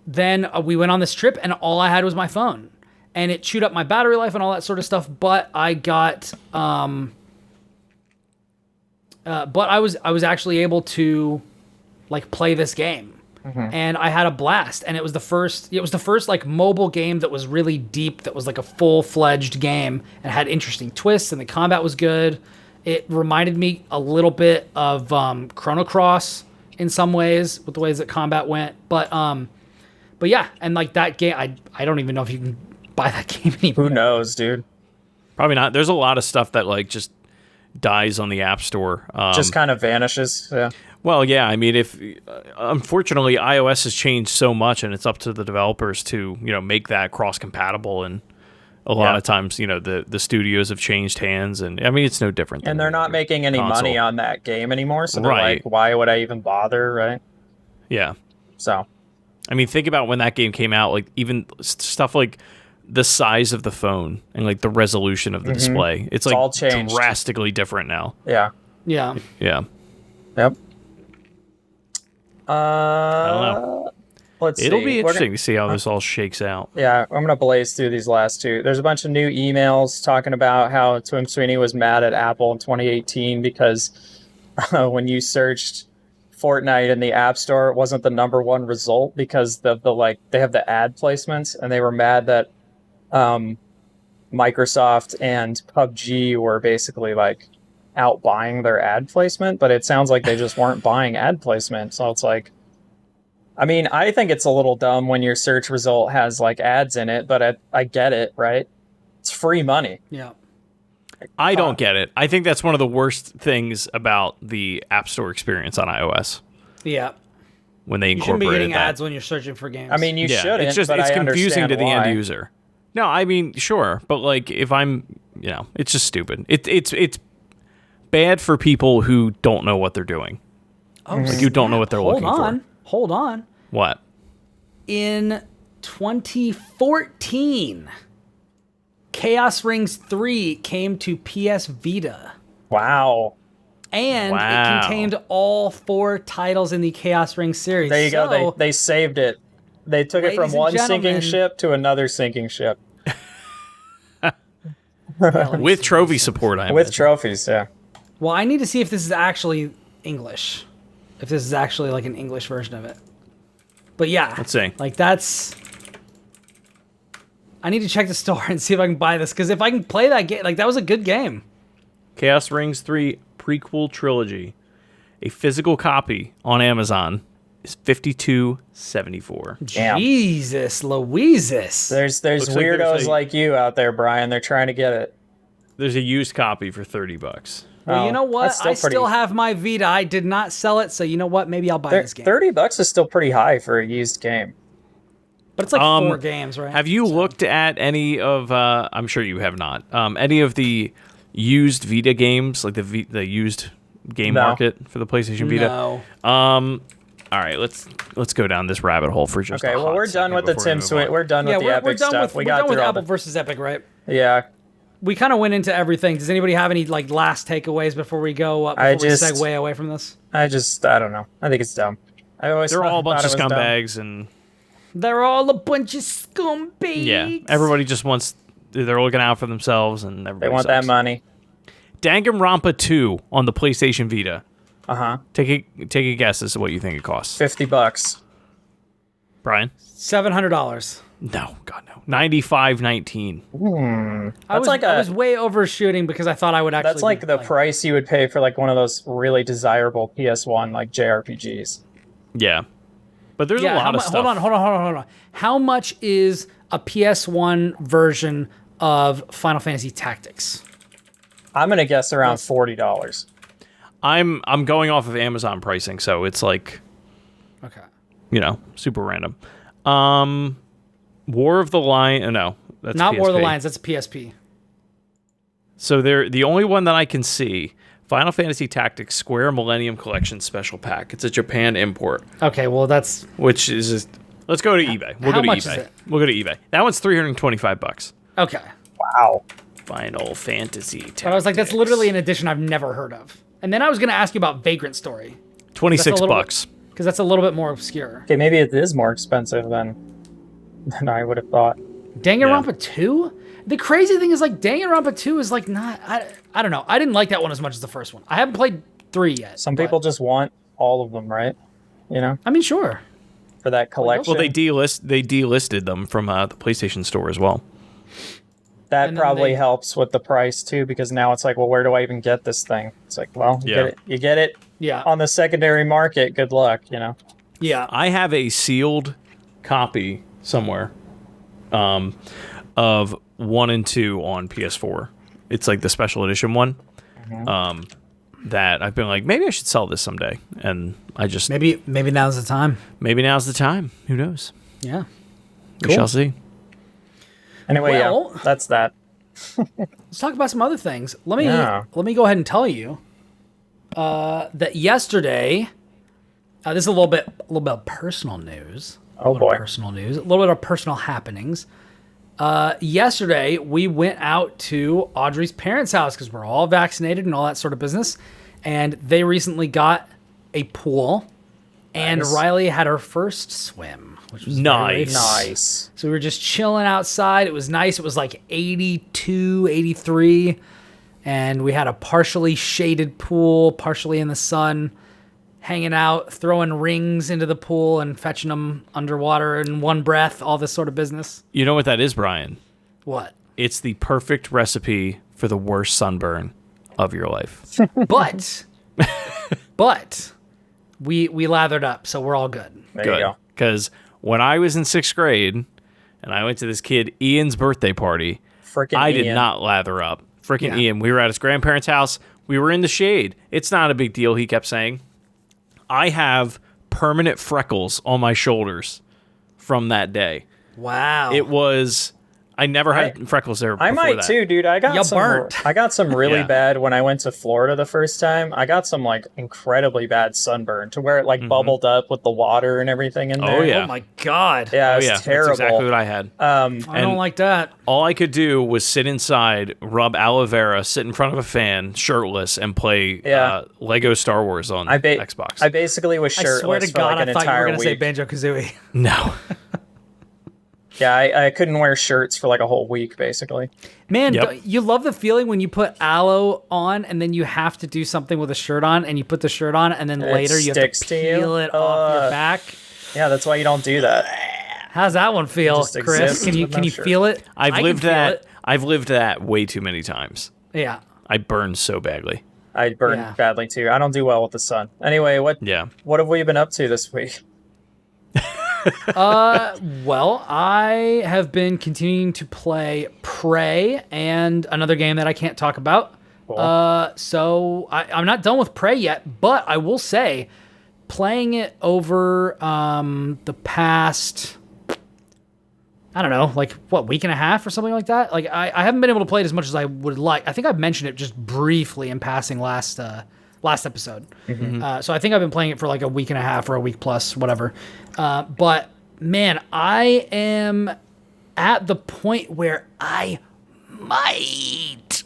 then we went on this trip, and all I had was my phone, and it chewed up my battery life and all that sort of stuff. But I got, but I was actually able to, like, play this game, and I had a blast. And it was the first like mobile game that was really deep, that was like a full-fledged game and had interesting twists, and the combat was good. It reminded me a little bit of Chrono Cross in some ways, with the ways that combat went, but yeah, and like that game, I don't even know if you can buy that game anymore. Who knows, dude? Probably not. There's a lot of stuff that like just dies on the App Store. Just kind of vanishes. Yeah. Well, yeah. I mean, if unfortunately iOS has changed so much, and it's up to the developers to make that cross compatible, and a lot of times the studios have changed hands, and I mean it's no different. And they're not making any money on that game anymore, so they're like, why would I even bother, right? Yeah. So. I mean, think about when that game came out, like even stuff like the size of the phone and like the resolution of the display. It's like all changed. Drastically different now. Yeah. Yeah. Yeah. Yep. I don't know. Let's see. It'll be interesting to see how this all shakes out. Yeah, I'm going to blaze through these last two. There's a bunch of new emails talking about how Tim Sweeney was mad at Apple in 2018 because when you searched Fortnite in the App Store, it wasn't the number one result because the they have the ad placements, and they were mad that Microsoft and PUBG were basically like out buying their ad placement, but it sounds like they just weren't buying ad placement. So it's like, I mean, I think it's a little dumb when your search result has like ads in it, but I get it, right? It's free money. Yeah. I don't get it. I think that's one of the worst things about the App Store experience on iOS. Yeah. When they You shouldn't be incorporated getting that. ads when you're searching for games. I mean, you shouldn't. It's just but it's I confusing understand to the why. end user. No, I mean, sure, but like if I'm, it's just stupid. It's bad for people who don't know what they're doing. Oh, like you don't know what they're looking for. Hold on. What? In 2014, Chaos Rings 3 came to PS Vita. Wow. And it contained all 4 titles in the Chaos Rings series. There you go. They saved it. They took it from ladies and one sinking gentlemen- ship to another sinking ship. With trophy support, I With imagine. trophies, yeah. Well, I need to see if this is actually English. If this is actually like an English version of it. But yeah, Let's see. Like that's. I need to check the store and see if I can buy this, because if I can play that game, like that was a good game. Chaos Rings 3 prequel trilogy, a physical copy on Amazon is $52.74. Damn. Jesus Louises. There's Looks like weirdos there's a- like you out there, Brian. They're trying to get it. There's a used copy for $30. Well, you know what? that's still I still pretty- have my Vita. I did not sell it, so you know what? Maybe I'll buy this game. $30 is still pretty high for a used game. But it's like 4 games, right? Have you looked at any of? I'm sure you have not. Any of the used Vita games, like the used game No. market for the PlayStation Vita? No. All right, let's go down this rabbit hole for just. Okay, a well hot we're done second with the before we Tim move Sweeney. on. We're done Yeah, with the we're Epic done stuff. with we we're got done with through all Apple the. versus Epic, right? Yeah, We kind of went into everything. Does anybody have any like last takeaways before we go? Before we segue away from this? I don't know. I think it's dumb. I always They're all a thought bunch of it was dumb. scumbags, and They're all a bunch of scumbags. yeah, everybody just wants. They're looking out for themselves, and everybody They want sucks. that money. Danganronpa 2 on the PlayStation Vita. Uh-huh. Take a guess as to what you think it costs. $50. Brian? $700. No, God no. $95.19. I was way overshooting because I thought I would actually. That's like the price you would pay for like one of those really desirable PS1 like JRPGs. Yeah. But there's a lot of stuff. Hold on. How much is a PS1 version of Final Fantasy Tactics? I'm gonna guess around $40. I'm going off of Amazon pricing, so it's like, Okay. super random. War of the Lion. No, that's Not PSP. War of the Lions. That's PSP. So they're the only one that I can see. Final Fantasy Tactics Square Millennium Collection Special Pack. It's a Japan import, Okay, well that's which is just, let's go to eBay. We'll how go to much eBay. is it? We'll go to eBay. That one's $325. okay. Wow. Final Fantasy Tactics. But I was like, that's literally an edition I've never heard of. And then I was going to ask you about Vagrant Story, $26. because that's a little bit more obscure. Okay, maybe it is more expensive than I would have thought. Danganronpa 2? The crazy thing is, like, Danganronpa 2 is, like, not... I don't know. I didn't like that one as much as the first one. I haven't played 3 yet. Some but- people just want all of them, right? I mean, sure. For that collection. Well, they delisted them from the PlayStation Store as well. That and then probably they- helps with the price too, because now it's like, well, where do I even get this thing? It's like, well, you get it Yeah. on the secondary market. Good luck, Yeah. I have a sealed copy somewhere of 1 and 2 on PS4. It's like the special edition one. That I've been like, maybe I should sell this someday, and I just Maybe now's the time. maybe now's the time. Who knows? Yeah. We shall see. Anyway, Well- yeah, that's that. Let's talk about some other things. Let me go ahead and tell you that yesterday, this is a little bit of personal news. Oh boy. Personal news. A little bit of personal happenings. Yesterday, we went out to Audrey's parents' house because we're all vaccinated and all that sort of business. And they recently got a pool. And Nice. Riley had her first swim, which was very Nice. fun. Nice. So we were just chilling outside. It was nice. It was like 82, 83. And we had a partially shaded pool, partially in the sun, hanging out, throwing rings into the pool and fetching them underwater in one breath, all this sort of business. You know what that is, Brian? What? It's the perfect recipe for the worst sunburn of your life. But we lathered up, so we're all good. There you Good. go. Because when I was in 6th grade and I went to this kid Ian's birthday party, Frickin' I did Ian. not lather up. Freaking Yeah. Ian. We were at his grandparents' house. We were in the shade. It's not a big deal, he kept saying. I have permanent freckles on my shoulders from that day. Wow. It was... I never had freckles there before I might that. too, dude. I got You some. burnt. I got some really Yeah. bad when I went to Florida the first time. I got some like incredibly bad sunburn to where it like bubbled up with the water and everything in there. Oh, yeah. Oh my God. Yeah, it Oh, was yeah. terrible. That's exactly what I had. I don't and- like that. All I could do was sit inside, rub aloe vera, sit in front of a fan, shirtless, and play Yeah. Lego Star Wars on Xbox. I basically was I swear shirtless to for God, like I an thought you were entire going to say week. Banjo Kazooie. No. Yeah, I couldn't wear shirts for like a whole week, basically. Man, Yep. don't- you love the feeling when you put aloe on and then you have to do something with a shirt on and you put the shirt on and then It later you have to sticks to you? peel it off your Ugh. back. Yeah, that's why you don't do that. How's that one feel, Just Chris? exists Can you with no shirt. feel it? I can feel it. I've lived that way too many times. Yeah. I burn so badly. I burn Yeah. badly too. I don't do well with the sun. Anyway, what have we been up to this week? Well, I have been continuing to play Prey and another game that I can't talk about. Cool. So I'm not done with Prey yet, but I will say, playing it over the past, I don't know, like week and a half or something like that. Like I haven't been able to play it as much as I would like. I think I've mentioned it just briefly in passing last episode. Mm-hmm. So I think I've been playing it for like a week and a half or a week plus, whatever. But man, I am at the point where I might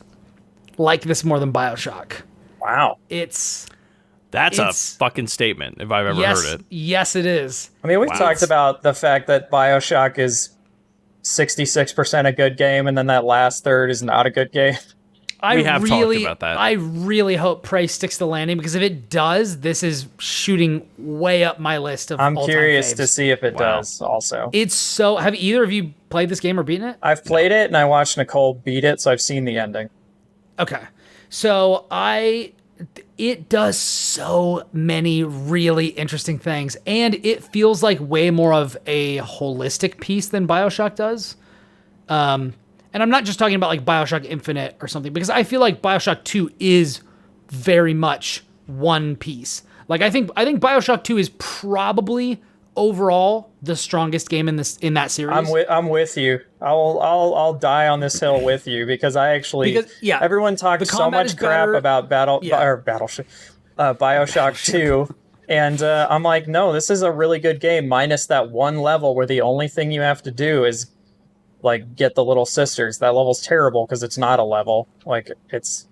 like this more than Bioshock. Wow. It's a fucking statement if I've ever heard it. Yes, it is. I mean, we've talked about the fact that Bioshock is 66% a good game, and then that last third is not a good game. We have talked about that. I really hope Prey sticks the landing, because if it does, this is shooting way up my list of I'm all-time curious faves. to see if it does also. It's so... Have either of you played this game or beaten it? I've played it, and I watched Nicole beat it, so I've seen the ending. Okay. So it does so many really interesting things, and it feels like way more of a holistic piece than Bioshock does. And I'm not just talking about like Bioshock Infinite or something, because I feel like Bioshock 2 is very much one piece. Like I think Bioshock 2 is probably overall the strongest game in that series. I'm with you. I'll die on this hill with you, because I actually everyone talked so much crap about Battleship, Bioshock 2, and I'm like, no, this is a really good game, minus that one level where the only thing you have to do is like get the little sisters. That level's terrible because it's not a level. Like it's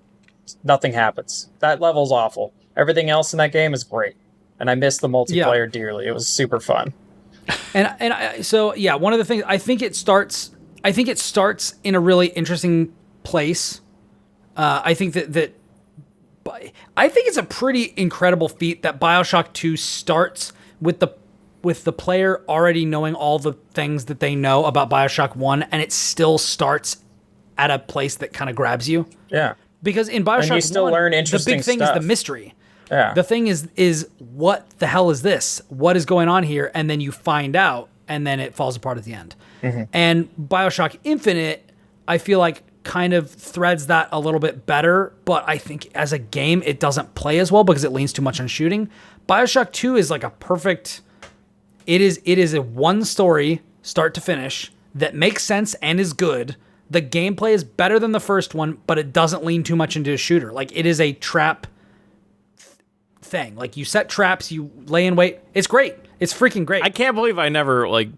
nothing happens. That level's awful. Everything else in that game is great, and I miss the multiplayer dearly. It was super fun. So one of the things, I think it starts in a really interesting place. I think that I think it's a pretty incredible feat that Bioshock 2 starts with the player already knowing all the things that they know about Bioshock 1, and it still starts at a place that kind of grabs you. Yeah. Because in Bioshock 1, and you still learn interesting the big thing stuff. is the mystery. Yeah. The thing is what the hell is this? What is going on here? And then you find out, and then it falls apart at the end. Mm-hmm. And Bioshock Infinite, I feel like, kind of threads that a little bit better, but I think as a game, it doesn't play as well because it leans too much on shooting. Bioshock 2 is like a perfect... It is a one story, start to finish, that makes sense and is good. The gameplay is better than the first one, but it doesn't lean too much into a shooter. Like, it is a trap thing. Like, you set traps, you lay in wait. It's great. It's freaking great. I can't believe I never, like,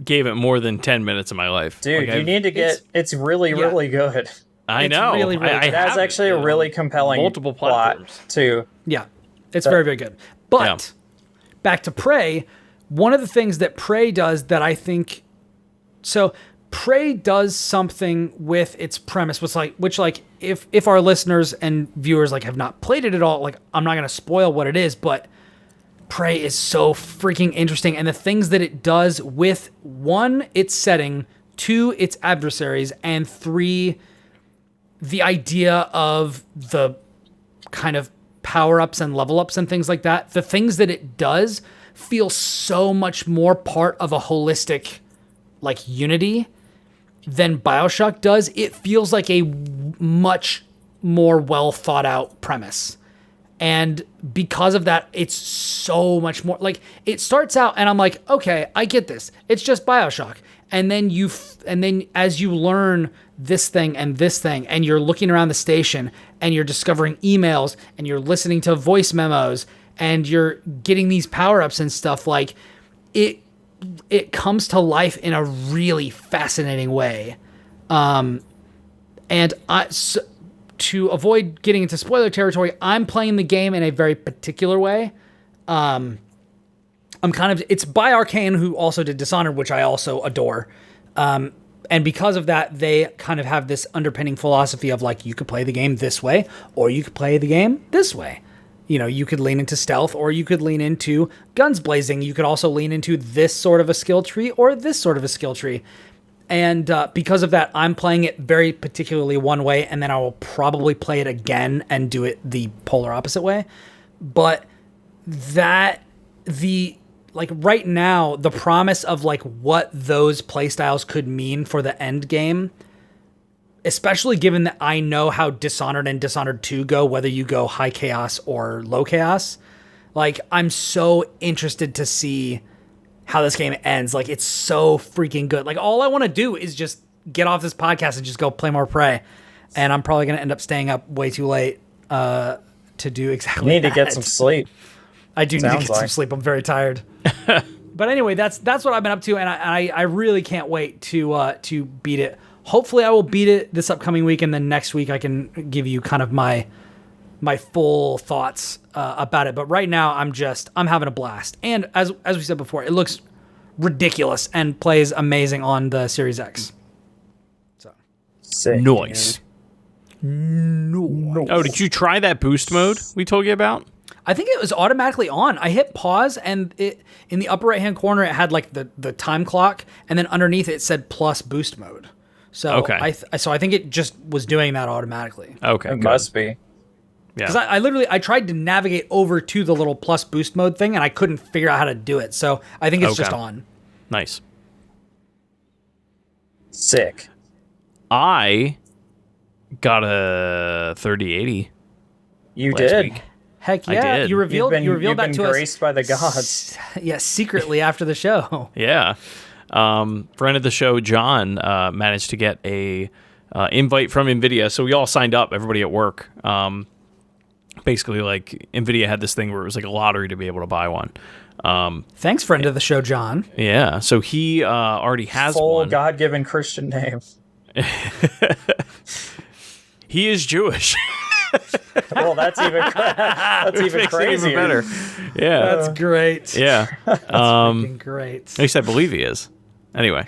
gave it more than 10 minutes of my life. Dude, like, you need to get... It's really, really good. I know. Really, really it has actually a really compelling multiple platforms plot, too. Yeah. It's very, very good. But, back to Prey... One of the things that Prey does that I think... So, Prey does something with its premise, which if our listeners and viewers like have not played it at all, like, I'm not going to spoil what it is, but Prey is so freaking interesting. And the things that it does with, 1, its setting, 2, its adversaries, and 3, the idea of the kind of power-ups and level-ups and things like that. The things that it does... feel so much more part of a holistic, like, unity than Bioshock does. It feels like a much more well thought out premise. And because of that, it's so much more like it starts out and I'm like, okay, I get this. It's just Bioshock. And then as you learn this thing and you're looking around the station and you're discovering emails and you're listening to voice memos and you're getting these power-ups and stuff, like it comes to life in a really fascinating way. To avoid getting into spoiler territory, I'm playing the game in a very particular way. It's by Arcane, who also did Dishonored, which I also adore. And because of that, they kind of have this underpinning philosophy of like, you could play the game this way, or you could play the game this way. you could lean into stealth, or you could lean into guns blazing. You could also lean into this sort of a skill tree or this sort of a skill tree. And because of that, I'm playing it very particularly one way, and then I will probably play it again and do it the polar opposite way. But right now, the promise of like what those playstyles could mean for the end game, especially given that I know how Dishonored and Dishonored 2 go, whether you go high chaos or low chaos, like I'm so interested to see how this game ends. Like, it's so freaking good. Like, all I want to do is just get off this podcast and just go play more Prey. And I'm probably going to end up staying up way too late to do exactly that. You need to get some sleep. I do need to get some sleep. I'm very tired. But anyway, that's what I've been up to, and I really can't wait to beat it. Hopefully I will beat it this upcoming week, and then next week I can give you kind of my full thoughts about it. But right now I'm having a blast. And as we said before, it looks ridiculous and plays amazing on the Series X. So sick. Nice. No. Oh, did you try that boost mode we told you about? I think it was automatically on. I hit pause, and it in the upper right hand corner it had like the time clock, and then underneath it said plus boost mode. So okay. I think it just was doing that automatically. Okay, it must be. Yeah. Because I tried to navigate over to the little plus boost mode thing, and I couldn't figure out how to do it. So I think it's just on. Nice. Sick. I got a 3080. You did. Week. Heck yeah! I did. You revealed that to us. You've been graced by the gods. Yeah, secretly after the show. Yeah. Friend of the show, John, managed to get a invite from NVIDIA. So we all signed up, everybody at work. Basically, like, NVIDIA had this thing where it was like a lottery to be able to buy one. Thanks, friend of the show, John. Yeah, so he already has full one. God-given Christian name. He is Jewish. Well, that's even crazier. Even better. Yeah, that's great. Yeah, that's freaking great. At least I believe he is. Anyway,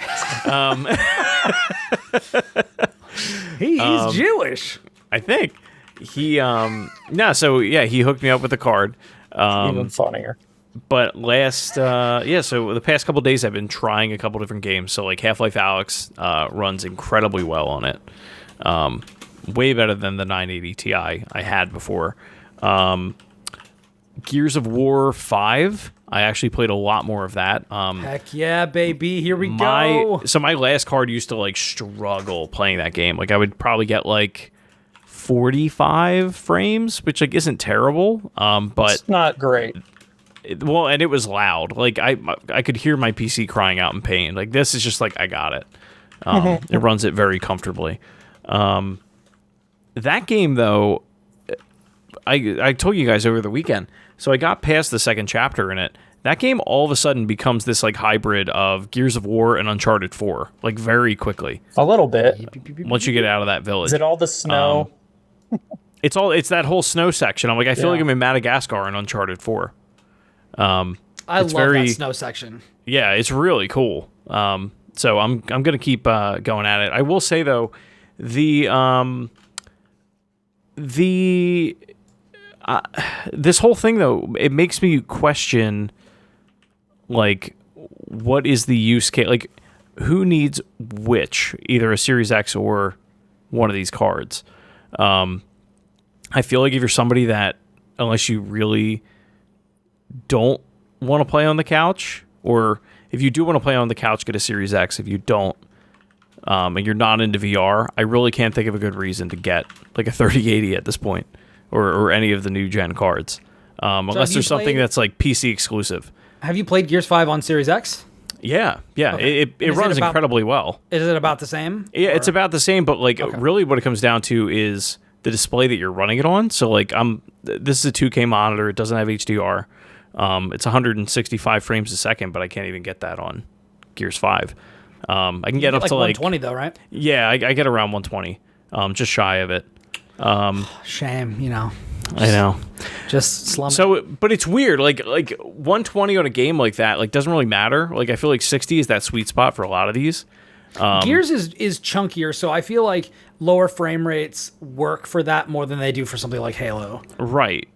he's Jewish. I think he. So he hooked me up with a card. Even funnier. But so the past couple of days I've been trying a couple different games. So like Half-Life Alyx runs incredibly well on it. Way better than the 980 Ti I had before. Gears of War 5, I actually played a lot more of that. Heck yeah, baby, here we go. So my last card used to like struggle playing that game. Like I would probably get like 45 frames, which like isn't terrible, but it's not great. And it was loud. Like I could hear my PC crying out in pain. Like this is just like I got it. It runs it very comfortably. That game though, I told you guys over the weekend. So I got past the second chapter in it. That game all of a sudden becomes this like hybrid of Gears of War and Uncharted 4, like very quickly. A little bit. Once you get out of that village. Is it all the snow? It's that whole snow section. I'm like, I feel like I'm in Madagascar in Uncharted 4. I love that snow section. Yeah, it's really cool. So I'm gonna keep going at it. I will say though, this whole thing though, it makes me question, like, what is the use case? Like, who needs which? Either a Series X or one of these cards. I feel like if you're somebody that, unless you really don't want to play on the couch, or if you do want to play on the couch, get a Series X. If you don't, and you're not into VR, I really can't think of a good reason to get like a 3080 at this point, or any of the new gen cards, unless there's something that's like PC exclusive. Have you played Gears 5 on Series X? Yeah. Okay. It runs incredibly well. Is it about the same? Yeah, it's about the same, but like really what it comes down to is the display that you're running it on. So like this is a 2K monitor. It doesn't have HDR. It's 165 frames a second, but I can't even get that on Gears 5. I can get up to like 120 though, right? Yeah, I get around 120, just shy of it. Shame, I know. Just slumming. So, but it's weird. Like 120 on a game like that, like doesn't really matter. Like I feel like 60 is that sweet spot for a lot of these. Gears is chunkier, so I feel like lower frame rates work for that more than they do for something like Halo. Right.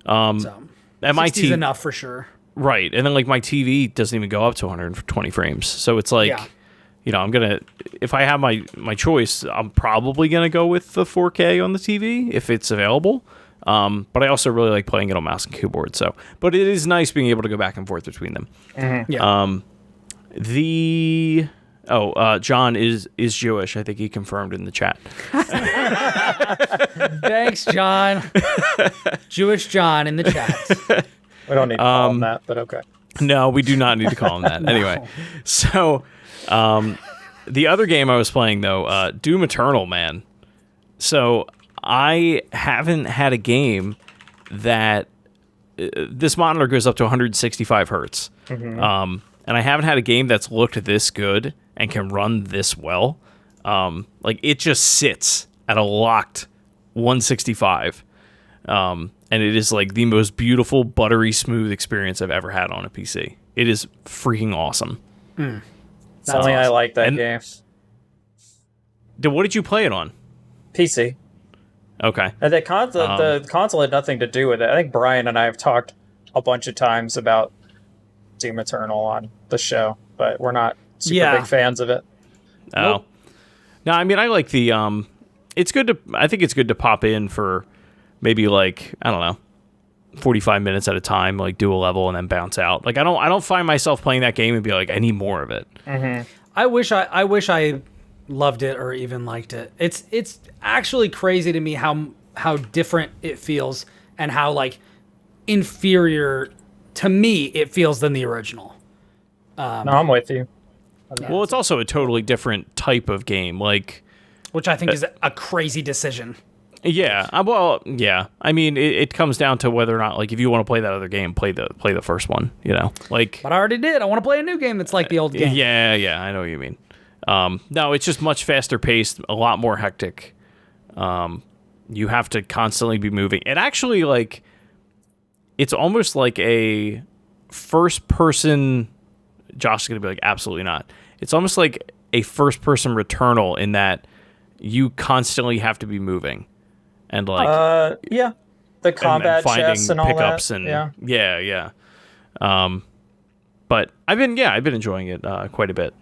So and my 60's enough for sure. Right, and then like my TV doesn't even go up to 120 frames, so it's like, you know, I'm gonna, if I have my choice, I'm probably gonna go with the 4K on the TV if it's available. But I also really like playing it on mouse and keyboard. So, but it is nice being able to go back and forth between them. Mm-hmm. Yeah. John is Jewish. I think he confirmed in the chat. Thanks, John. Jewish John in the chat. We don't need to call him that, but okay. No, we do not need to call him that. No. Anyway, so the other game I was playing though, Doom Eternal, man. So I haven't had a game that this monitor goes up to 165 hertz. Mm-hmm. And I haven't had a game that's looked this good and can run this well. Like it just sits at a locked 165. And it is like the most beautiful, buttery smooth experience I've ever had on a PC. It is freaking awesome. That's awesome. I like that game. What did you play it on? PC. Okay. And the console had nothing to do with it. I think Brian and I have talked a bunch of times about Doom Eternal on the show, but we're not super big fans of it. Oh. Nope. No, I mean, I like the, I think it's good to pop in for maybe like, I don't know, 45 minutes at a time, like do a level and then bounce out. Like I don't find myself playing that game and be like, I need more of it. Mm-hmm. I wish I loved it or even liked it. It's actually crazy to me how different it feels and how like inferior to me it feels than the original. No, I'm with you. Well, it's also a totally different type of game, like, which I think is a crazy decision. Yeah. Well, yeah. I mean, it comes down to whether or not, like, if you want to play that other game, play the first one. You know, like. But I already did. I want to play a new game that's like the old game. Yeah. I know what you mean. No, it's just much faster paced, a lot more hectic. You have to constantly be moving. It actually, like, it's almost like a first person. Josh is gonna be like, absolutely not. It's almost like a first person Returnal in that you constantly have to be moving. And like, the combat chests and all pickups that. And yeah. But I've been enjoying it quite a bit.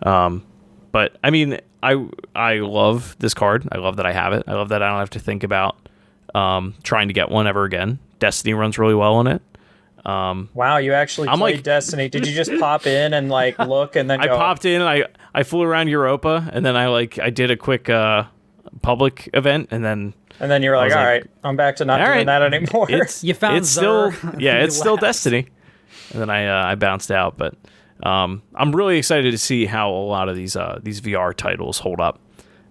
But I mean, I love this card. I love that I have it. I love that I don't have to think about trying to get one ever again. Destiny runs really well on it. Wow, you actually played Destiny. Did you just pop in and like look and then I popped in, I flew around Europa, and then I did a quick public event, and then you were like, all right, I'm back to not doing that anymore. You found it's still it's still Destiny. And then I bounced out, but I'm really excited to see how a lot of these VR titles hold up.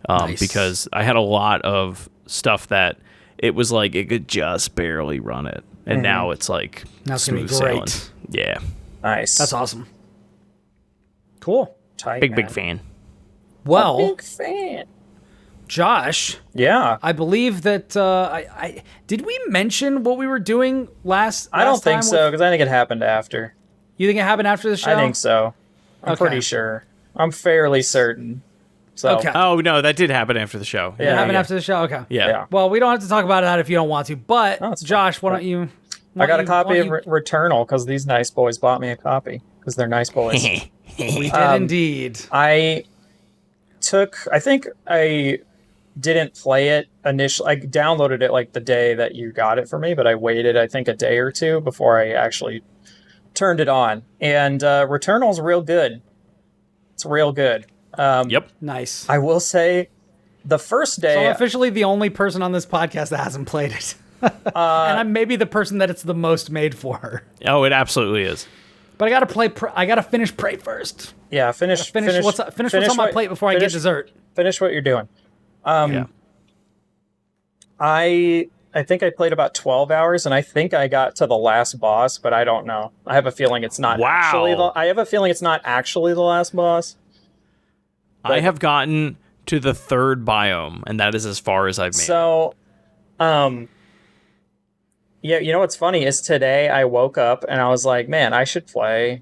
Nice. Because I had a lot of stuff that it was like it could just barely run it. And now it's like smooth sailing. Yeah. Nice. That's awesome. Cool. Tight, big fan. Well, big fan. Josh. Yeah. I believe that I did we mention what we were doing last I don't think so, because I think it happened after. You think it happened after the show? I think so. I'm pretty sure. I'm fairly certain. So. Okay. Oh, no, that did happen after the show. It happened after the show? Okay. Yeah. Well, we don't have to talk about that if you don't want to, but Josh, why don't you... I got a copy of Returnal because these nice boys bought me a copy because they're nice boys. We did indeed. I think I didn't play it initially. I downloaded it like the day that you got it for me, but I waited, I think, a day or two before I actually turned it on. And Returnal's real good. It's real good. Yep. Nice. I will say the first day... So I'm officially the only person on this podcast that hasn't played it. And I'm maybe the person that it's the most made for. Oh, it absolutely is. But I gotta play. I gotta finish Prey first. Yeah, finish what's on my plate before I get dessert. Finish what you're doing. I think I played about 12 hours, and I think I got to the last boss, but I don't know. I have a feeling it's not. Wow. I have a feeling it's not actually the last boss. I have gotten to the third biome, and that is as far as I've made. So, yeah, you know what's funny is today I woke up and I was like, man, I should play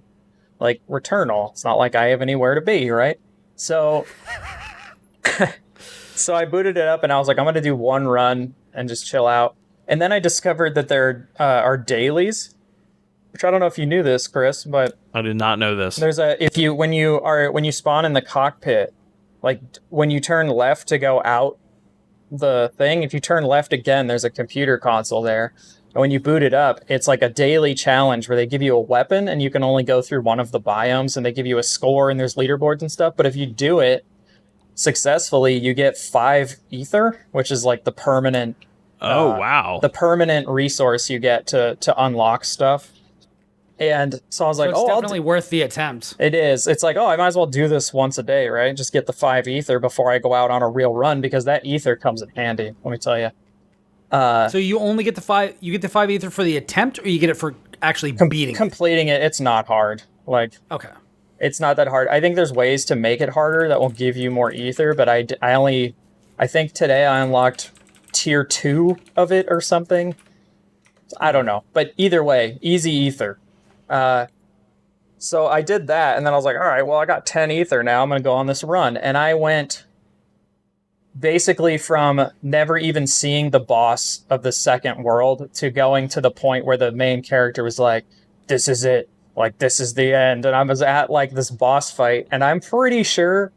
like Returnal. It's not like I have anywhere to be, right? So so I booted it up and I was like, I'm going to do one run and just chill out. And then I discovered that there are dailies, which I don't know if you knew this, Chris, but I did not know this. there's when you spawn in the cockpit, like when you turn left to go out the thing, if you turn left again, there's a computer console there. And when you boot it up, it's like a daily challenge where they give you a weapon and you can only go through one of the biomes, and they give you a score and there's leaderboards and stuff. But if you do it successfully, you get 5 ether, which is like the permanent wow. the permanent resource you get to unlock stuff. And so I was like, it's definitely worth the attempt. It is. It's like, I might as well do this once a day, right? Just get the 5 ether before I go out on a real run, because that ether comes in handy, let me tell you. So you only get the 5, you get the 5 ether for the attempt, or you get it for actually beating completing it? It's not hard. Like, okay. It's not that hard. I think there's ways to make it harder that will give you more ether, but I think today I unlocked tier 2 of it or something. I don't know. But either way, easy ether. So I did that, and then I was like, all right, well, I got 10 ether now. I'm going to go on this run. And I went basically from never even seeing the boss of the second world to going to the point where the main character was like, this is it. Like, this is the end. And I was at, like, this boss fight, and I'm pretty sure,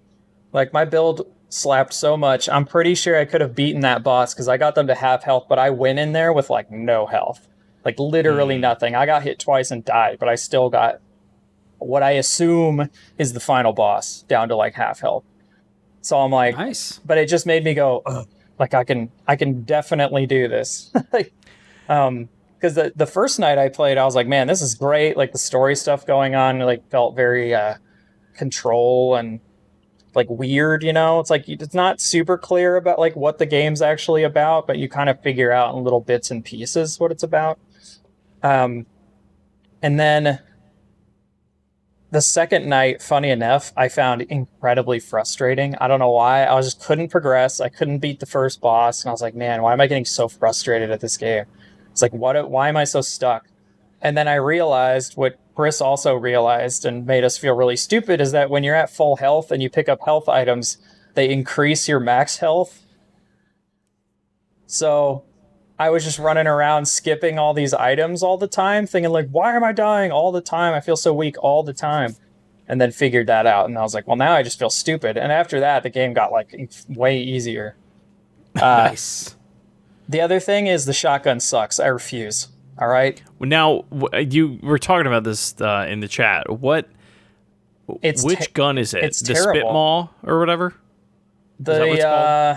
like, my build slapped so much, I'm pretty sure I could have beaten that boss because I got them to half health, but I went in there with, like, no health. Like, literally nothing. I got hit twice and died, but I still got what I assume is the final boss down to, like, half health. So I'm like, nice. But it just made me go, ugh, like, I can definitely do this. Like, because the first night I played, I was like, man, this is great. Like, the story stuff going on, like, felt very control and, like, weird, you know? It's like, it's not super clear about, like, what the game's actually about, but you kind of figure out in little bits and pieces what it's about. And then the second night, funny enough, I found incredibly frustrating. I don't know why. I just couldn't progress. I couldn't beat the first boss. And I was like, man, why am I getting so frustrated at this game? It's like, why am I so stuck? And then I realized what Chris also realized and made us feel really stupid is that when you're at full health and you pick up health items, they increase your max health. So I was just running around skipping all these items all the time, thinking like, why am I dying all the time? I feel so weak all the time. And then figured that out. And I was like, well, now I just feel stupid. And after that, the game got like way easier. Nice. The other thing is the shotgun sucks. I refuse. All right. Now, you were talking about this in the chat. Which gun is it? It's the terrible. Spitmaw or whatever? Is that what it's called?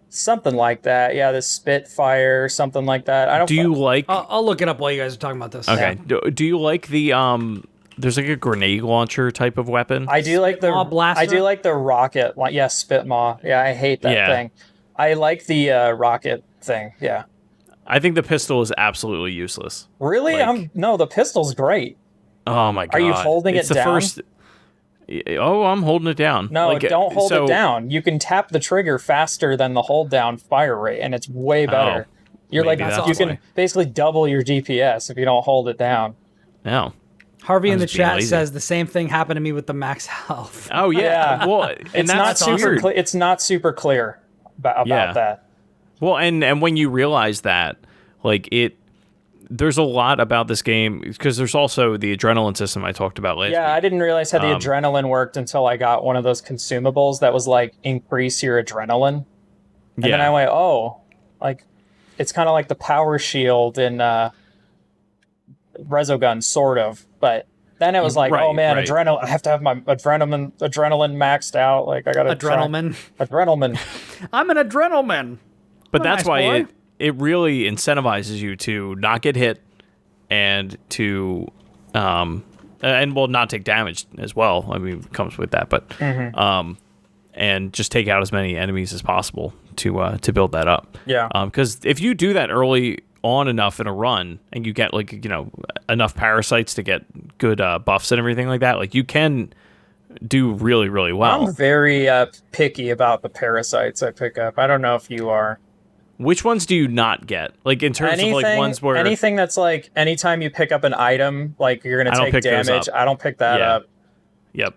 Something like that. Yeah, the Spitfire, something like that. I don't. Do you like? I'll look it up while you guys are talking about this. Okay. Yeah. Do you like the There's like a grenade launcher type of weapon. I do like the Spitmaw blaster? I do like the rocket. Yeah, Spitmaw. Yeah, I hate that thing. I like the rocket thing. Yeah. I think the pistol is absolutely useless. Really? No, the pistol's great. Oh my god! Are you holding it down? I'm holding it down. No, don't hold it down. You can tap the trigger faster than the hold down fire rate, and it's way better. You can basically double your DPS if you don't hold it down. No. Harvey in the chat says the same thing happened to me with the max health. Oh yeah. Well, it's not super clear. It's not super clear about that. Well, and when you realize that, like, there's a lot about this game, because there's also the adrenaline system I talked about last week. I didn't realize how the adrenaline worked until I got one of those consumables that was like, increase your adrenaline. And then I went, like, it's kind of like the power shield in Resogun, sort of. But then it was like, adrenaline. I have to have my adrenaline maxed out. Like, I got to Adrenalmen. I'm an Adrenalmen. But that's why it really incentivizes you to not get hit and to not take damage as well. I mean, it comes with that, but and just take out as many enemies as possible to build that up. Yeah. Because if you do that early on enough in a run and you get, like, enough parasites to get good buffs and everything like that, like, you can do really, really well. I'm very picky about the parasites I pick up. I don't know if you are. Which ones do you not get? Like, in terms of, like, ones where... Anything that's, like, anytime you pick up an item, like, you're going to take damage. I don't pick that up. Yep.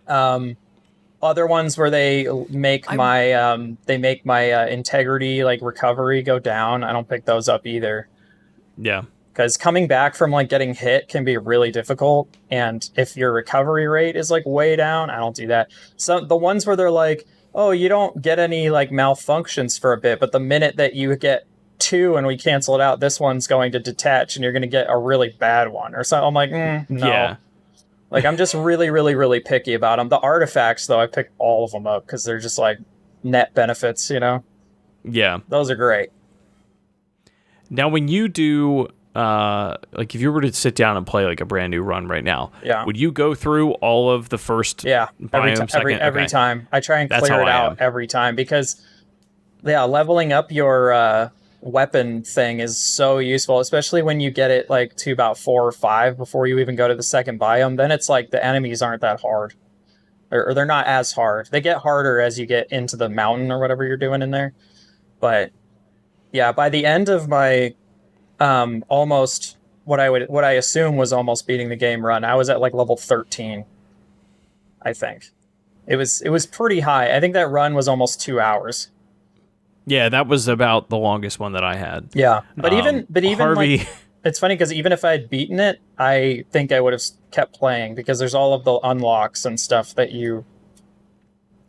other ones where they make my integrity like recovery go down. I don't pick those up either. Yeah. Because coming back from like getting hit can be really difficult, and if your recovery rate is like way down, I don't do that. So the ones where they're like, oh, you don't get any like malfunctions for a bit, but the minute that you get 2 and we cancel it out, this one's going to detach and you're going to get a really bad one or something. I'm like, no. Yeah. Like, I'm just really, really, really picky about them. The artifacts, though, I pick all of them up because they're just like net benefits, you know? Yeah. Those are great. Now, when you do, like, if you were to sit down and play like a brand new run right now, would you go through all of the first biome second? Every time. I try and That's clear how it I out am. every time because, leveling up your weapon thing is so useful, especially when you get it like to about 4 or 5 before you even go to the second biome. Then it's like the enemies aren't that hard, or they're not as hard. They get harder as you get into the mountain or whatever you're doing in there. But yeah, by the end of my almost what I assume was almost beating the game run, I was at like level 13. I think it was pretty high. I think that run was almost 2 hours. Yeah, that was about the longest one that I had. Yeah, but even Harvey, like, it's funny because even if I had beaten it, I think I would have kept playing because there's all of the unlocks and stuff that you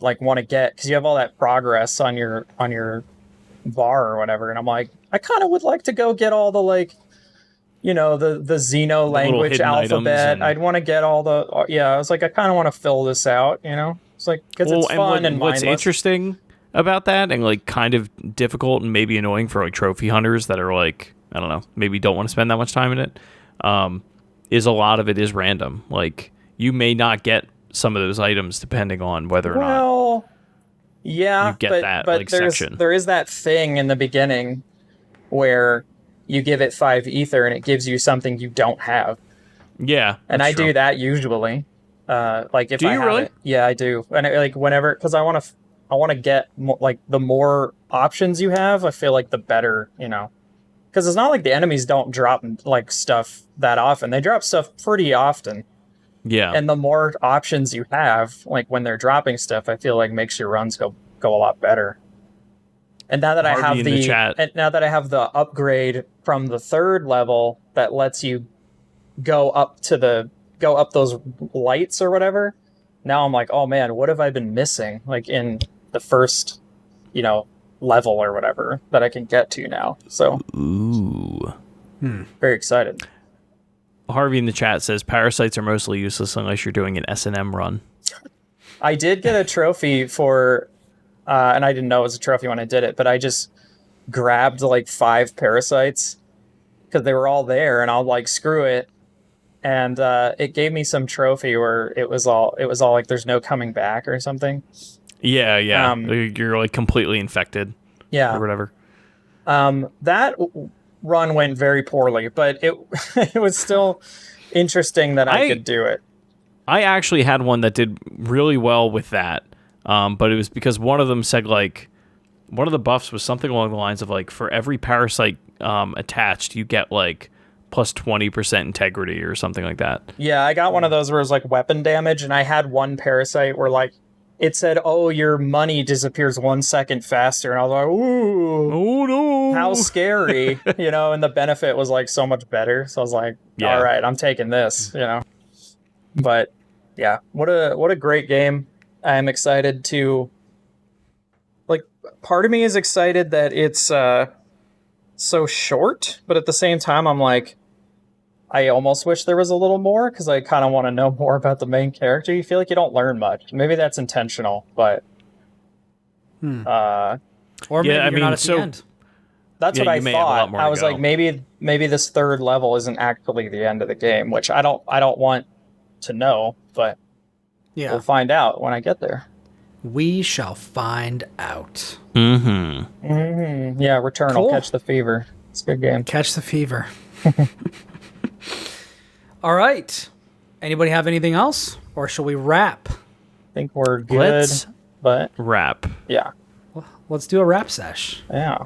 like want to get because you have all that progress on your bar or whatever. And I'm like, I kind of would like to go get all the like, you know, the Xeno language alphabet. I'd want to get all the I was like, I kind of want to fill this out, you know. It's like because it's fun and mindless. What's interesting about that and like kind of difficult and maybe annoying for like trophy hunters that are like, I don't know, maybe don't want to spend that much time in it, is a lot of it is random. Like you may not get some of those items depending on whether or not you get that like section. There is that thing in the beginning where you give it 5 ether and it gives you something you don't have. Yeah, and I do that usually. Like if do I you have really? it, yeah, I do. And like whenever, because I want to get like the more options you have, I feel like the better, you know. Because it's not like the enemies don't drop like stuff that often. They drop stuff pretty often. Yeah. And the more options you have, like when they're dropping stuff, I feel like makes your runs go a lot better. And now that I have the upgrade from the 3rd level that lets you go up those lights or whatever, now I'm like, oh man, what have I been missing? Like in the first, you know, level or whatever that I can get to now. So very excited. Harvey in the chat says parasites are mostly useless unless you're doing an S&M run. I did get a trophy for and I didn't know it was a trophy when I did it, but I just grabbed like 5 parasites because they were all there, and I'll like screw it, and it gave me some trophy where it was all like there's no coming back or something. Yeah. You're like completely infected. Yeah. Or whatever. That run went very poorly, but it it was still interesting that I could do it. I actually had one that did really well with that. But it was because one of them said like one of the buffs was something along the lines of like for every parasite attached, you get like plus 20% integrity or something like that. Yeah, I got one of those where it was like weapon damage, and I had one parasite where like it said, "Oh, your money disappears 1 second faster," and I was like, "Ooh, oh no, how scary!" You know, and the benefit was like so much better. So I was like, "All right, I'm taking this," you know. But yeah, what a great game. I'm excited to, like, part of me is excited that it's so short, but at the same time, I'm like, I almost wish there was a little more because I kind of want to know more about the main character. You feel like you don't learn much. Maybe that's intentional, but or maybe you're not at the end. That's what I thought. I was like, maybe this 3rd level isn't actually the end of the game, which I don't want to know, but we'll find out when I get there. We shall find out. Mm-hmm. Yeah, Returnal. Cool. Catch the fever. It's a good game. Catch the fever. All right. Anybody have anything else? Or shall we wrap? I think we're good. But wrap. Yeah. Well, let's do a rap sesh. Yeah.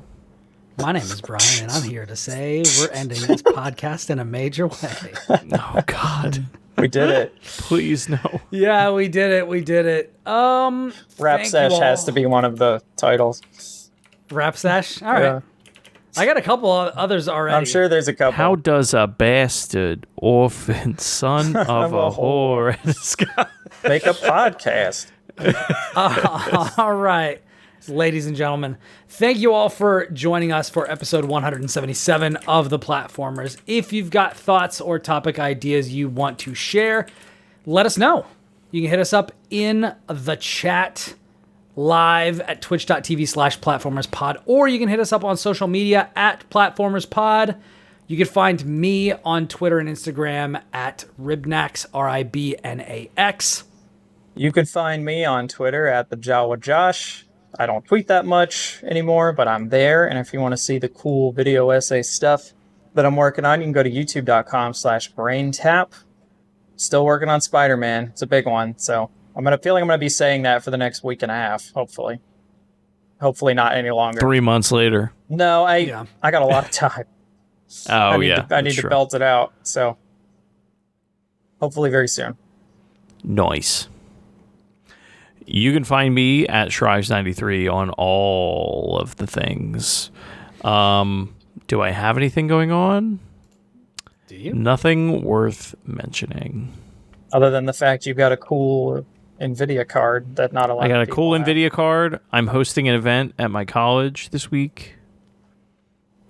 My name is Brian, and I'm here to say we're ending this podcast in a major way. Oh, God. We did it. Please no. Yeah, we did it. We did it. Rap Sesh has to be one of the titles. Rap Sesh? All right. Yeah. I got a couple of others already. I'm sure there's a couple. How does a bastard, orphan, son of a whore, make a podcast? All right. Ladies and gentlemen, thank you all for joining us for episode 177 of The Platformers. If you've got thoughts or topic ideas you want to share, let us know. You can hit us up in the chat live at twitch.tv/platformerspod, or you can hit us up on social media at platformerspod. You can find me on Twitter and Instagram at Ribnax, Ribnax. You can find me on Twitter at the Jawa Josh. I don't tweet that much anymore, but I'm there. And if you want to see the cool video essay stuff that I'm working on, you can go to youtube.com/braintap. Still working on Spider-Man. It's a big one. So I'm going to be saying that for the next week and a half, hopefully. Hopefully not any longer. 3 months later. No, I got a lot of time. Oh, I need to belt it out. So hopefully very soon. Nice. You can find me at Shrives93 on all of the things. Do I have anything going on? Do you? Nothing worth mentioning. Other than the fact you've got a cool NVIDIA card that not a lot of people I got a cool have. NVIDIA card. I'm hosting an event at my college this week.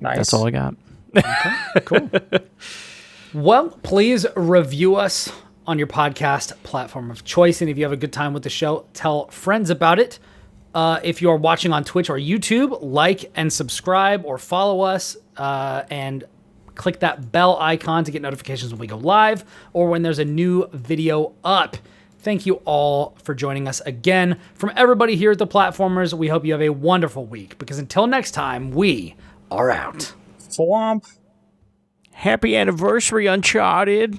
Nice. That's all I got. Okay, cool. Well, please review us on your podcast platform of choice. And if you have a good time with the show, tell friends about it. If you are watching on Twitch or YouTube, like and subscribe or follow us and click that bell icon to get notifications when we go live or when there's a new video up. Thank you all for joining us again. From everybody here at The Platformers, we hope you have a wonderful week, because until next time, we are out. Swamp. Happy anniversary, Uncharted.